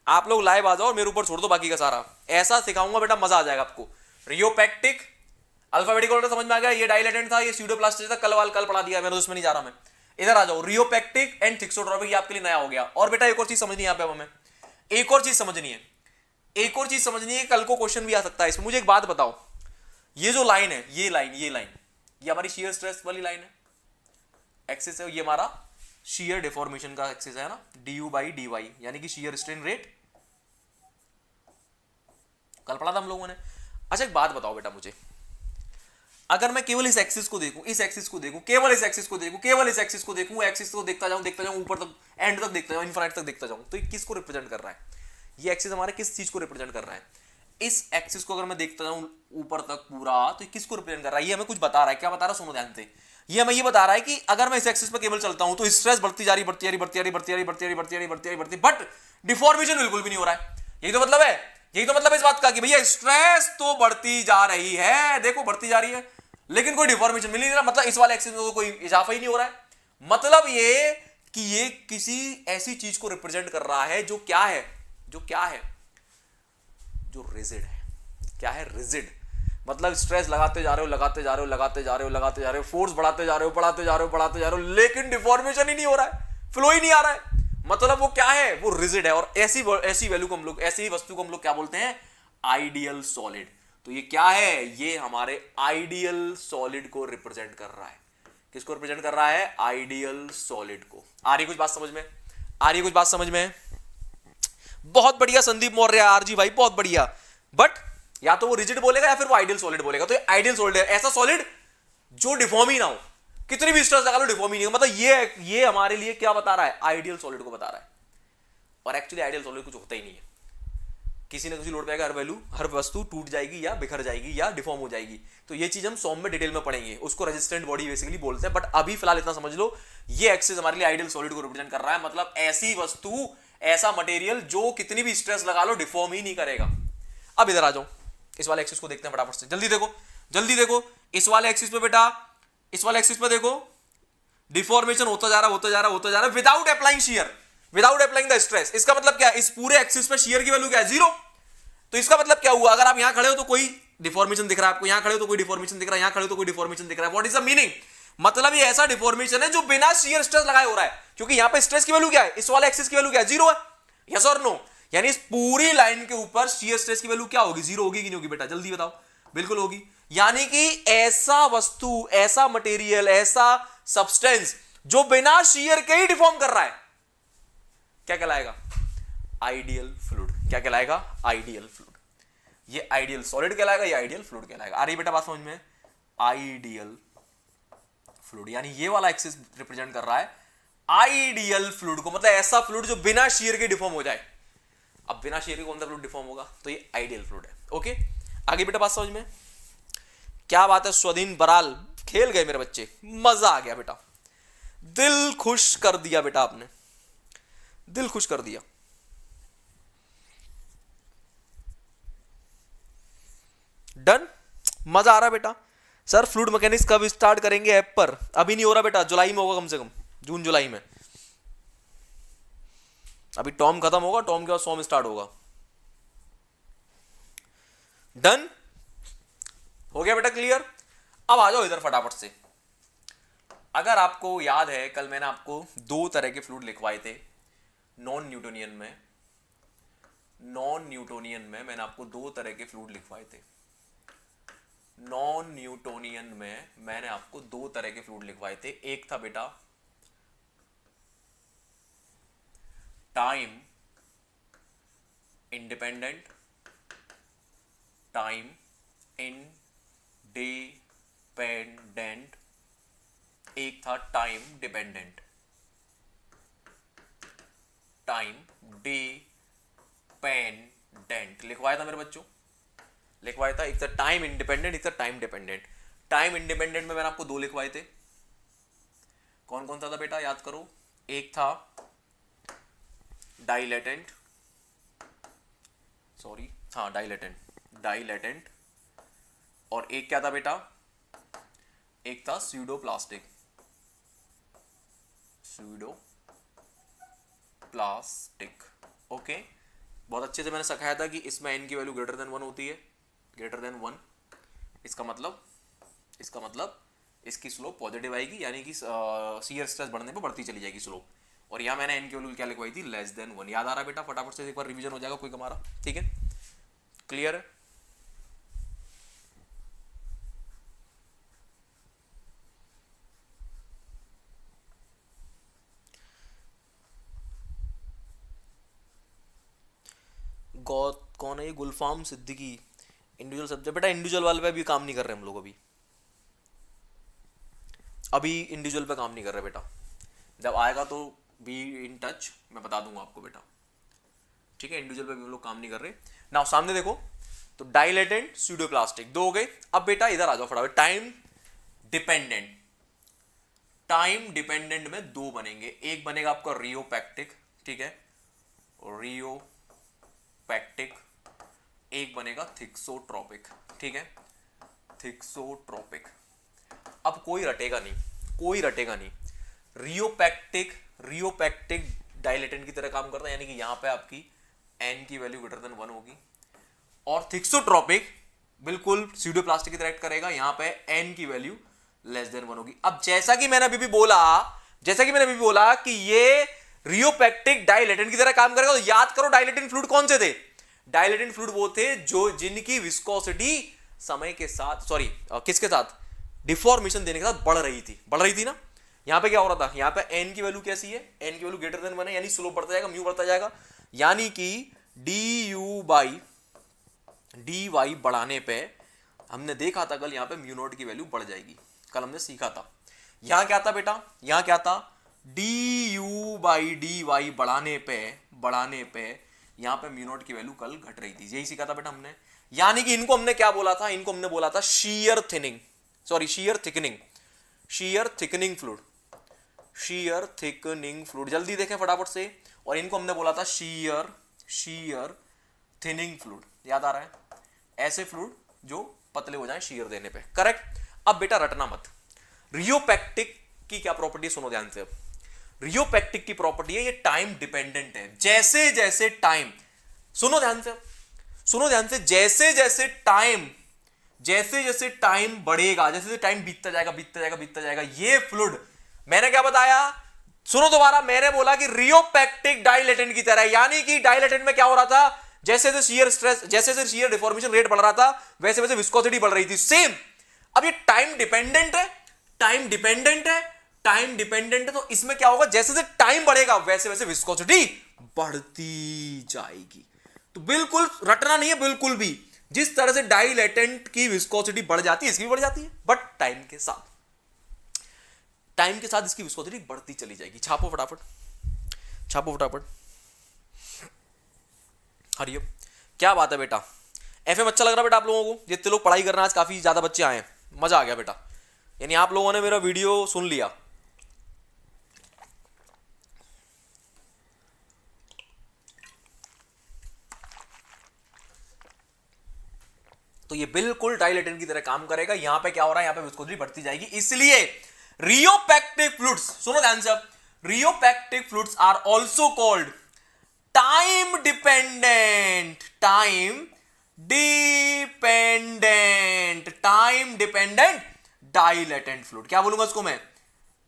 आप लोग लाइव आ जाओ और मेरे ऊपर छोड़ दो बाकी का सारा, ऐसा सिखाऊंगा बेटा, मजा आ जाएगा आपको। रियोपैक्टिक, अल्फाबेटिक ऑर्डर समझ में आ गया, ये डाइलेटेंट था, ये स्यूडोप्लास्टिक था, कल पढ़ा दिया मैंने, उसमें नहीं जा रहा मैं। इधर आ जाओ, रियोपैक्टिक एंड थिक्सोट्रोपिक, ये आपके लिए नया हो गया। और बेटा एक और चीज समझनी है यहाँ पे हमें, एक और चीज समझनी है, एक और चीज समझनी है, कल को क्वेश्चन भी आ सकता है इसमें। मुझे एक बात बताओ, ये जो लाइन है, ये लाइन ये हमारी शियर स्ट्रेस वाली लाइन है, एक्सिस है, ये हमारा शियर डिफॉर्मेशन का एक्सिस है ना, du बाई dy, यानी कि शियर स्ट्रेन रेट, कल पढ़ा था हम लोगों ने। अच्छा एक बात बताओ बेटा मुझे, अगर मैं केवल इस एक्सिस को देखूं, इस एक्सिस को देखूं, केवल इस एक्सिस को देखूं, केवल इस एक्सिस को देखूं, एक्सिस को देखता जाऊं ऊपर तक, एंड तक देखता जाऊं, इनफाइनाइट तक देखता जाऊं, तो ये किसको रिप्रेजेंट कर रहा है? ये एक्सिस हमारे किस चीज को रिप्रेजेंट कर रहा है? इस एक्सिस को अगर मैं देखता जाऊं ऊपर तक पूरा, तो ये किसको रिप्रेजेंट कर रहा है? ये हमें कुछ बता रहा है, क्या बता रहा है? सुनो ध्यान से। ये हमें ये बता रहा है कि अगर मैं इस एक्सिस पर केवल चलता हूं तो स्ट्रेस बढ़ती जा रही, बट डिफॉर्मेशन बिल्कुल भी नहीं हो रहा है। यही तो मतलब है, यही तो मतलब इस बात का कि भैया स्ट्रेस तो बढ़ती जा रही है, देखो बढ़ती जा रही है, लेकिन कोई डिफॉर्मेशन मिल नहीं रहा, मतलब इस वाले एक्सिस में तो कोई इजाफा ही नहीं हो रहा है। मतलब ये कि ये किसी ऐसी चीज को रिप्रेजेंट कर रहा है जो क्या है, जो रिजिड है। क्या है? रिजिड। मतलब स्ट्रेस लगाते जा रहे हो, फोर्स बढ़ाते जा रहे हो, लेकिन डिफॉर्मेशन ही नहीं हो रहा है, फ्लो ही नहीं आ रहा है। मतलब वो क्या है? वो रिजिड है। और ऐसी वैल्यू को हम लोग, ऐसी वस्तु को हम लोग क्या बोलते हैं? Ideal solid. तो ये क्या है? ये हमारे आइडियल सॉलिड को रिप्रेजेंट कर रहा है। किसको रिप्रेजेंट कर रहा है? आइडियल सॉलिड को। आ रही कुछ बात समझ में? आ रही कुछ बात समझ में? बहुत बढ़िया संदीप मौर्य, आरजी भाई बहुत बढ़िया। बट या तो वो रिजिड बोलेगा या फिर वो आइडियल सॉलिड बोलेगा। तो आइडियल सॉलिड है ऐसा सॉलिड जो डिफॉर्म ही ना हो, कितनी भी स्ट्रेस लगा लो डिफॉर्म ही नहीं हो। मतलब ये हमारे लिए क्या बता रहा है? आइडियल सॉलिड को बता रहा है। और एक्चुअली आइडियल सॉलिड कुछ होता ही नहीं है। किसी ना किसी लोड पे आएगा, हर वस्तु टूट जाएगी या बिखर जाएगी या डिफॉर्म हो जाएगी। तो ये चीज हम सॉम में डिटेल में पढ़ेंगे, उसको रेजिस्टेंट बॉडी बेसिकली बोलते हैं। बट अभी फिलहाल इतना समझ लो, ये एक्सिस हमारे लिए आइडियल सॉलिड को रिप्रेजेंट कर रहा है। मतलब ऐसी वस्तु, ऐसा मटेरियल जो कितनी भी स्ट्रेस लगा लो डिफॉर्म ही नहीं करेगा। अब इधर आ जाओ, इस वाले एक्सिस को देखते हैं फटाफट से। जल्दी देखो इस वाले एक्सिस पे बेटा, इस वाले एक्सिस पे देखो, डिफॉर्मेशन होता जा रहा है without applying shear, without applying the stress. इसका मतलब क्या है? इस पूरे एक्सिस पे शियर की वैल्यू क्या है? 0। तो इसका मतलब क्या हुआ? अगर आप यहां खड़े हो तो कोई डिफॉर्मेशन दिख रहा है आपको, यहां खड़े हो तो कोई डिफॉर्मेशन दिख रहा है, यहां खड़े हो तो कोई डिफॉर्मेशन दिख रहा है। What is the meaning? मतलब ये ऐसा डिफॉर्मेशन है जो बिना शियर स्ट्रेस लगाए हो रहा है, क्योंकि यहां पे स्ट्रेस की वैल्यू क्या है? इस वाले एक्सिस की वैल्यू क्या है? 0 है। यस और नो? यानी इस पूरी लाइन के ऊपर शियर स्ट्रेस की वैल्यू क्या होगी? 0 होगी कि नहीं होगी बेटा? जल्दी बताओ। बिल्कुल होगी। यानी कि ऐसा वस्तु, ऐसा मटेरियल, ऐसा सब्सटेंस जो बिना शियर के ही डिफॉर्म कर रहा है, क्या कहलाएगा? Ideal fluid. क्या कहलाएगा? Ideal fluid. ये आइडियल सॉलिड कहलाएगा, ये आइडियल फ्लूइड कहलाएगा। आ रही बेटा बात समझ में? आइडियल फ्लूइड, यानी ये वाला एक्सिस रिप्रेजेंट कर रहा है आइडियल फ्लूइड को, मतलब ऐसा फ्लूइड जो बिना शियर के डिफॉर्म हो जाए। अब बिना शियर के कौन सा फ्लूइड डिफॉर्म होगा? तो ये आइडियल फ्लूइड है। ओके, आगे बेटा बात समझ में? क्या बात है स्वाधीन बराल, खेल गए मेरे बच्चे, मजा आ गया बेटा, दिल खुश कर दिया बेटा आपने, दिल खुश कर दिया। डन, मजा आ रहा बेटा। सर फ्लूइड मैकेनिक्स कब स्टार्ट करेंगे ऐप पर? अभी नहीं हो रहा बेटा, जुलाई में होगा, कम से कम जून जुलाई में। अभी टॉम खत्म होगा, टॉम के बाद सॉम स्टार्ट होगा। डन हो गया बेटा, क्लियर? अब आ जाओ इधर फटाफट से। अगर आपको याद है, कल मैंने आपको 2 तरह के फ्लूइड लिखवाए थे नॉन न्यूटोनियन में। नॉन न्यूटोनियन में मैंने आपको 2 तरह के फ्लूइड लिखवाए थे। नॉन न्यूटोनियन में मैंने आपको दो तरह के फ्लूइड लिखवाए थे। एक था बेटा टाइम इंडिपेंडेंट, टाइम इंडिपेंडेंट, एक था टाइम डिपेंडेंट। टाइम डिपेंडेंट लिखवाया था मेरे बच्चों, लिखवाया था। एक था टाइम इंडिपेंडेंट, एक था टाइम डिपेंडेंट। टाइम इंडिपेंडेंट में मैंने आपको दो लिखवाए थे। कौन कौन सा था बेटा, याद करो। एक था डाइलेटेंट, सॉरी हाँ डाइलेटेंट, और एक क्या था बेटा, एक था स्यूडोप्लास्टिक, ओके। बहुत अच्छे से मैंने सिखाया था कि इसमें n की वैल्यू ग्रेटर देन 1 होती है, ग्रेटर देन 1। इसका मतलब इसकी स्लोप पॉजिटिव आएगी, यानी कि शियर स्ट्रेस बढ़ने पे बढ़ती चली जाएगी स्लोप। और यहाँ मैंने n की वैल्यू क्या लिखवाई थी, लेस देन 1। याद आ रहा है बेटा, फटाफट से एक बार रिवीजन हो जाएगा कोई हमारा, ठीक है, क्लियर है। कौन है ये, गुलफाम सिद्दीकी। इंडिविजुअल सब्जेक्ट बेटा, इंडिविजुअल वाले पे भी काम नहीं कर रहे हम लोग अभी इंडिविजुअल पे काम नहीं कर रहे बेटा। जब आएगा तो बी इन टच, मैं बता दूंगा आपको बेटा, ठीक है। इंडिविजुअल पे भी हम लोग काम नहीं कर रहे। नाउ सामने देखो, तो डाइलेटेंट स्यूडोप्लास्टिक दो हो गए। अब बेटा इधर आ जाओ फटाफट, टाइम डिपेंडेंट में दो बनेंगे। एक बनेगा आपका रियोपैक्टिक, ठीक है, रियोपैक्टिक। एक बनेगा थिक्सोट्रोपिक, ठीक है, थिक्सोट्रोपिक। अब कोई रटेगा नहीं। रियोपैक्टिक डाइलेटेंट की तरह काम करता है, यानी कि यहां पे आपकी n की वैल्यू ग्रेटर देन 1 होगी। और थिक्सोट्रोपिक बिल्कुल स्यूडोप्लास्टिक की तरह एक्ट करेगा, यहां पे n की वैल्यू लेस देन 1 होगी। अब जैसा कि मैंने अभी भी बोला कि ये रियोपैक्टिक डाइलेटेंट की तरह काम करेगा, तो याद करो डाइलेटेंट फ्लूइड कौन से थे। डाइलेटेंट फ्लूइड वो थे जिनकी विस्कोसिटी समय के साथ, किसके साथ, डिफॉर्मेशन देने के साथ बढ़ रही थी ना। यहां पे क्या हो रहा था, यहां पे n की वैल्यू कैसी है, n की वैल्यू ग्रेटर देन 1 है, यानी स्लोप बढ़ता जाएगा, म्यू बढ़ता जाएगा, यानी कि dy बढ़ाने पे हमने देखा था कल, यहां पे म्यू नॉट की वैल्यू बढ़ जाएगी। कल हमने सीखा था। यहां क्या था बेटा, यहां क्या था, du/dy बढ़ाने पे यहां पे म्यू नॉट की वैल्यू कल घट रही थी। यही सीखा था बेटा हमने। यानी कि इनको हमने क्या बोला था, इनको हमने बोला था शीयर थिकनिंग फ्लूइड। जल्दी देखें फटाफट से। और इनको हमने बोला था शीयर थिनिंग फ्लूइड। याद आ रहा है, ऐसे फ्लूइड जो पतले हो जाएं शीयर देने पे, करेक्ट। अब बेटा रटना मत। रियोपैक्टिक की क्या प्रॉपर्टी, सुनो ध्यान से। रियोपैक्टिक की प्रॉपर्टी है, ये टाइम डिपेंडेंट है। जैसे टाइम, सुनो ध्यान से, जैसे टाइम बढ़ेगा, जैसे टाइम बीतता जाएगा, ये फ्लूइड, मैंने क्या बताया, सुनो दोबारा, मैंने बोला कि रियोपैक्टिक डाइलेटेंट की तरह, यानी कि डाइलेटेंट में क्या हो रहा था, जैसे शियर डिफॉर्मेशन रेट बढ़ रहा था, वैसे विस्कोसिटी बढ़ रही थी, सेम। अब ये टाइम डिपेंडेंट है, तो इसमें क्या होगा, जैसे टाइम बढ़ेगा वैसे विस्कोसिटी बढ़ती जाएगी। तो बिल्कुल रटना नहीं है बिल्कुल भी। जिस तरह से डाइलेटेंट की विस्कोसिटी बढ़ जाती है, इसकी भी बढ़ जाती है, बट टाइम के साथ इसकी विस्कोसिटी बढ़ती चली जाएगी। छापो फटाफट। हरियम, क्या बात है बेटा, एफएम अच्छा लग रहा बेटा आप लोगों को। जितने लोग पढ़ाई कर रहे हैं, आज काफी ज्यादा बच्चे आए हैं, मजा आ गया बेटा। यानी आप लोगों ने मेरा वीडियो सुन लिया। तो ये बिल्कुल डाइलेटेंट की तरह काम करेगा। यहां पे क्या हो रहा है, यहां पे विस्कोसिटी बढ़ती जाएगी। इसलिए रियोपैक्टिक फ्लूइड्स, सुनो ध्यान से, rheopectic fluids are also called time dependent dilatant fluid. क्या बोलूंगा इसको मैं,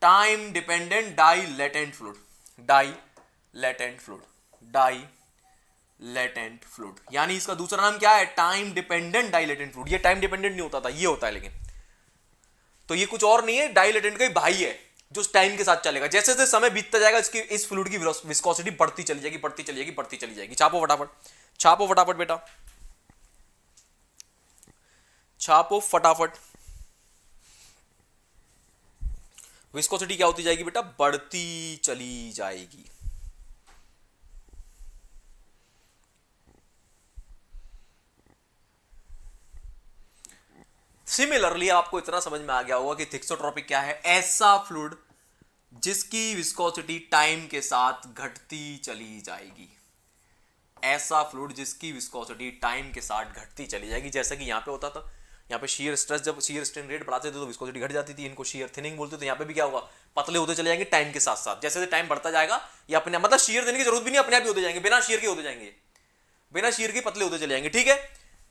time dependent dilatant fluid. Latent fluid, यानी इसका दूसरा नाम क्या है, टाइम डिपेंडेंट डाइलेटेंट फ्लूइड। ये टाइम डिपेंडेंट नहीं होता था, ये होता है लेकिन। तो ये कुछ और नहीं है, डाइलेटेंट का ही भाई है जो टाइम के साथ चलेगा। जैसे जैसे समय बीतता जाएगा इसकी इस फ्लूइड की विस्कोसिटी बढ़ती चली जाएगी, बढ़ती चली जाएगी, बढ़ती चली जाएगी। छापो फटाफट, छापो फटाफट बेटा, छापो फटाफट। विस्कोसिटी क्या होती जाएगी बेटा, बढ़ती चली जाएगी। सिमिलरली आपको इतना समझ में आ गया होगा कि थिक्सोट्रोपिक क्या है, ऐसा फ्लूइड जिसकी विस्कोसिटी टाइम के साथ घटती चली जाएगी। ऐसा फ्लूइड जिसकी विस्कोसिटी टाइम के साथ घटती चली जाएगी। जैसा कि यहां पे होता था, यहाँ पे शीयर स्ट्रेस, जब शीयर स्ट्रेन रेट बढ़ाते थे तो विस्कोसिटी घट जाती थी, इनको शीयर थिनिंग बोलते थे। यहाँ पे भी क्या होगा, पतले होते चले जाएंगे टाइम के साथ साथ। जैसे जैसे टाइम बढ़ता जाएगा ये अपने, मतलब शीयर देने की जरूरत भी नहीं, अपने आप ही होते जाएंगे, बिना शीयर के होते जाएंगे, बिना शीयर के पतले होते चले जाएंगे। ठीक है,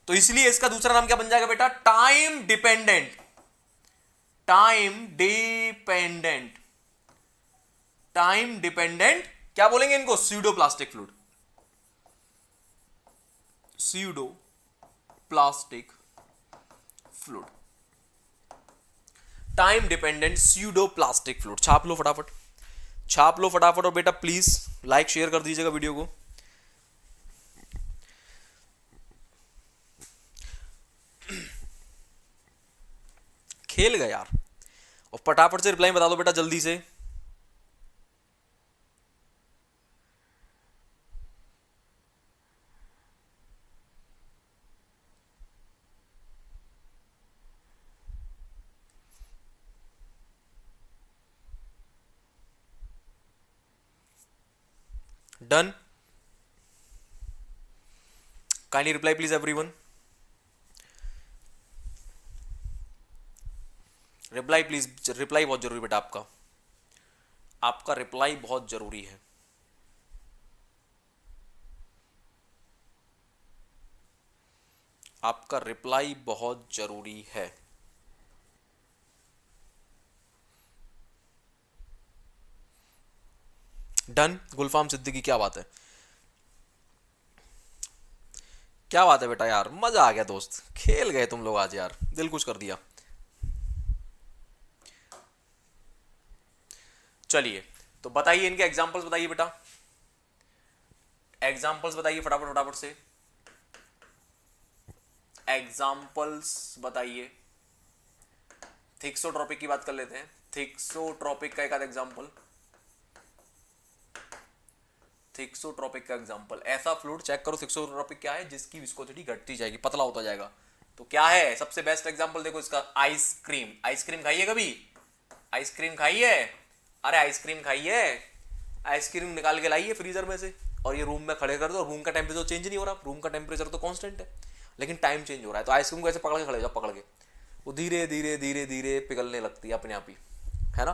तो इसलिए इसका दूसरा नाम क्या बन जाएगा बेटा, time dependent, time dependent, time dependent क्या बोलेंगे इनको, pseudoplastic fluid, pseudoplastic fluid, time dependent pseudoplastic fluid. छाप लो फटाफट, छाप लो फटाफट। और बेटा प्लीज लाइक शेयर कर दीजिएगा वीडियो को। खेल गए यार, और फटाफट से रिप्लाई बता दो बेटा जल्दी से। Done, kindly reply please everyone, reply please, reply बहुत जरूरी बेटा आपका, आपका रिप्लाई बहुत जरूरी है। आपका रिप्लाई बहुत जरूरी है। डन, गुलफाम सिद्दीकी, क्या बात है, क्या बात है बेटा यार, मजा आ गया दोस्त, खेल गए तुम लोग आज यार, दिल खुश कर दिया। चलिए तो बताइए इनके एग्जांपल्स बताइए बेटा, एग्जांपल्स बताइए फटाफट फटाफट से, एग्जांपल्स बताइए। थिक्सोट्रोपिक की बात कर लेते हैं, थिक्सोट्रोपिक का एक आधा एग्जांपल, थिक्सोट्रोपिक का एग्जांपल, ऐसा फ्लूइड चेक करो थिक्सोट्रोपिक क्या है, जिसकी विस्कोसिटी घटती जाएगी, पतला होता जाएगा। तो क्या है सबसे बेस्ट एग्जांपल, देखो इसका, आइसक्रीम। आइसक्रीम खाई है कभी, आइसक्रीम खाई है, अरे आइसक्रीम खाई है, आइसक्रीम निकाल के लाइए फ्रीजर में से और ये रूम में खड़े कर दो, रूम का टेम्परेचर चेंज नहीं हो रहा, रूम का टेम्परेचर तो कांस्टेंट है लेकिन टाइम चेंज हो रहा है। तो आइसक्रीम को ऐसे पकड़ के खड़े जाओ, पकड़ के वो धीरे धीरे धीरे धीरे पिघलने लगती है अपने आप ही, है ना।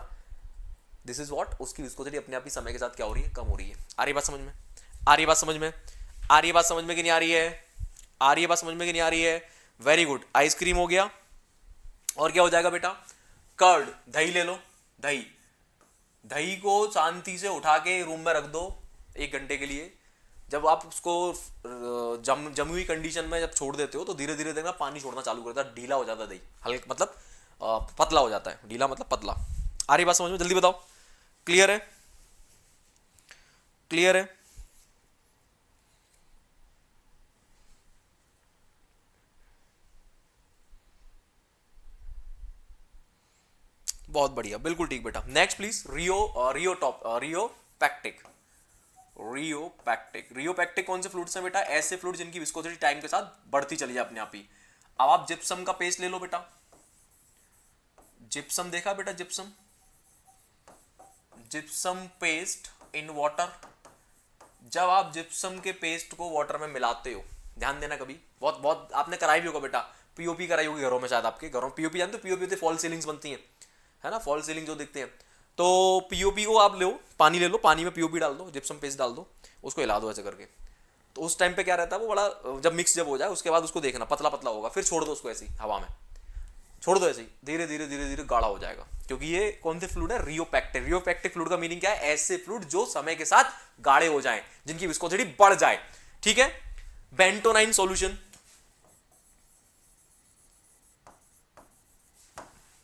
दिस इज व्हाट, उसकी विस्कोसिटी अपने आप ही समय के साथ क्या हो रही है, कम हो रही है। आ रही बात समझ में, आ रही बात समझ में, आ रही बात समझ में कि नहीं आ रही है, आ रही है बात समझ में कि नहीं आ रही है। वेरी गुड, आइसक्रीम हो गया, और क्या हो जाएगा बेटा, कर्ड, दही ले लो, दही, दही को शांति से उठा के रूम में रख दो 1 घंटे के लिए। जब आप उसको जमी हुई कंडीशन में जब छोड़ देते हो तो धीरे धीरे देखना पानी छोड़ना चालू करता है, ढीला हो जाता है दही, हल्का मतलब पतला हो जाता है, ढीला मतलब पतला। आ रही बात समझ में, जल्दी बताओ, क्लियर है, क्लियर है। बहुत बढ़िया, बिल्कुल ठीक बेटा। नेक्स्ट प्लीज, रियोपैक्टिक, रियोपैक्टिक कौन से फ्लूइड्स हैं बेटा, ऐसे फ्लूइड जिनकी विस्कोसिटी टाइम के साथ बढ़ती चली जाए अपने आप ही। अब आप जिप्सम का पेस्ट ले लो बेटा, जिप्सम देखा बेटा, gypsum, gypsum paste in water. जब आप जिप्सम के पेस्ट को वाटर में मिलाते हो, ध्यान देना, कभी बहुत बहुत आपने कराई भी होगा बेटा, पीओपी कराई होगी घरों में, शायद आपके घरों में पीओपी जानते हो, पीओपी होते फॉल सीलिंग्स बनती हैं, है ना, फॉल सीलिंग जो दिखते हैं। तो पीओपी को आप लो, पानी ले लो, पानी में पीओपी डाल दो, जिप्सम पेस्ट डाल दो, उसको हिला दो ऐसे करके। तो उस टाइम पे क्या रहता है, वो बड़ा जब मिक्स जब हो जाए उसके बाद उसको देखना पतला पतला होगा, फिर छोड़ दो उसको ऐसे ही हवा में, छोड़ दो ऐसे ही, धीरे धीरे धीरे धीरे गाढ़ा हो जाएगा। क्योंकि ये कौन से फ्लूइड है, रियोपैक्टिक। रियोपैक्टिक फ्लूइड का मीनिंग क्या है, ऐसे फ्लूइड जो समय के साथ गाढ़े हो जाएं, जिनकी विस्कोसिटी बढ़ जाए। ठीक है। बेंटोनाइन सॉल्यूशन,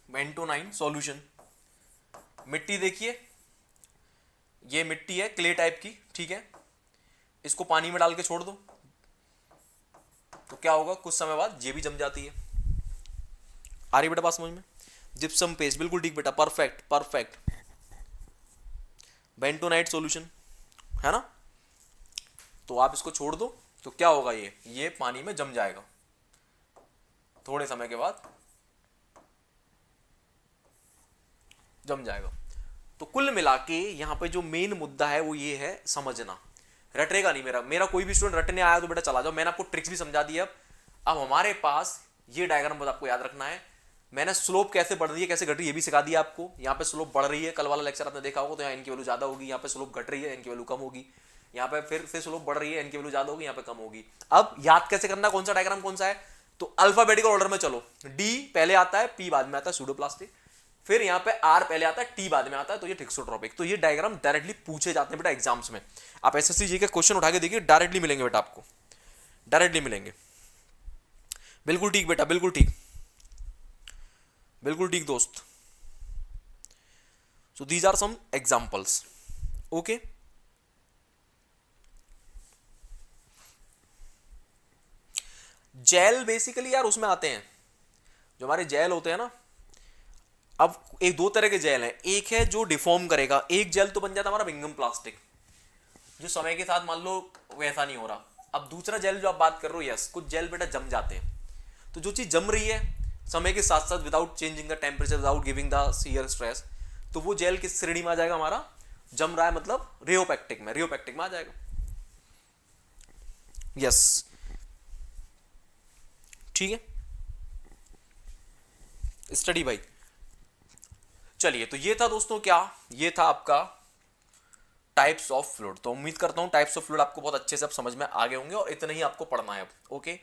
बेंटोनाइन सॉल्यूशन, मिट्टी देखिए, ये मिट्टी है क्ले टाइप की, ठीक है, इसको पानी में डाल के छोड़ दो तो क्या होगा, कुछ समय बाद ये भी जम जाती है। आ रही बेटा बात समझ में? जिप्सम पेस्ट, बिल्कुल ठीक बेटा, परफेक्ट परफेक्ट। बेंटोनाइट सॉल्यूशन है ना, तो आप इसको छोड़ दो तो क्या होगा, ये पानी में जम जाएगा थोड़े समय के बाद, जम जाएगा। तो कुल मिला के यहां पे जो मेन मुद्दा है वो ये है, समझना, रटेगा नहीं। मेरा कोई भी स्टूडेंट रटने आया तो बेटा चला जाओ, मैंने आपको ट्रिक्स भी समझा दी। अब हमारे पास ये डायग्राम बस आपको याद रखना है। मैंने स्लोप कैसे बढ़ रही है कैसे घट रही है ये भी सिखा दिया आपको। यहाँ पे स्लोप बढ़ रही है, कल वाला लेक्चर आपने देखा होगा, तो यहाँ इनकी वैल्यू ज्यादा होगी, यहाँ पे स्लोप घट रही है इनकी वैल्यू कम होगी, यहाँ पे फिर से स्लोप बढ़ रही है इनकी वैल्यू ज्यादा होगी, यहाँ पे कम होगी। अब याद कैसे करना कौन सा डायग्राम कौन सा है, तो अल्फाबेटिकल ऑर्डर में चलो, डी पहले आता है, पी बाद में आता है सूडोप्लास्टिक, फिर यहाँ पे आर पहले आता है, टी बाद में आता है, तो ये थिक्सोट्रोपिक। तो ये डायग्राम डायरेक्टली पूछे जाते हैं बेटा एग्जाम्स में। आप एसएससी जी के क्वेश्चन उठा के देखिए, डायरेक्टली मिलेंगे बेटा आपको, डायरेक्टली मिलेंगे। बिल्कुल ठीक बेटा, बिल्कुल ठीक, बिल्कुल ठीक दोस्त। So these are some examples, okay. Gel basically यार उसमें आते हैं, जो हमारे जेल होते हैं ना, अब एक दो तरह के जेल हैं, एक है जो डिफॉर्म करेगा, एक जेल तो बन जाता है हमारा बिंगम प्लास्टिक, जो समय के साथ मान लो वैसा नहीं हो रहा। अब दूसरा जेल जो आप बात कर रहे हो, यस कुछ जेल बेटा जम जाते हैं, तो जो चीज जम रही है समय के साथ साथ without changing the temperature, without giving the shear stress, तो वो जेल किस श्रेणी में आ जाएगा, हमारा जम रहा है मतलब रियोपैक्टिक में, रियोपैक्टिक में आ जाएगा, यस ठीक है स्टडी भाई। चलिए तो ये था दोस्तों, क्या ये था आपका टाइप्स ऑफ फ्लूइड। तो उम्मीद करता हूं टाइप्स ऑफ फ्लूइड आपको बहुत अच्छे से अब समझ में आ गए होंगे और इतना ही आपको पढ़ना है अब, ओके।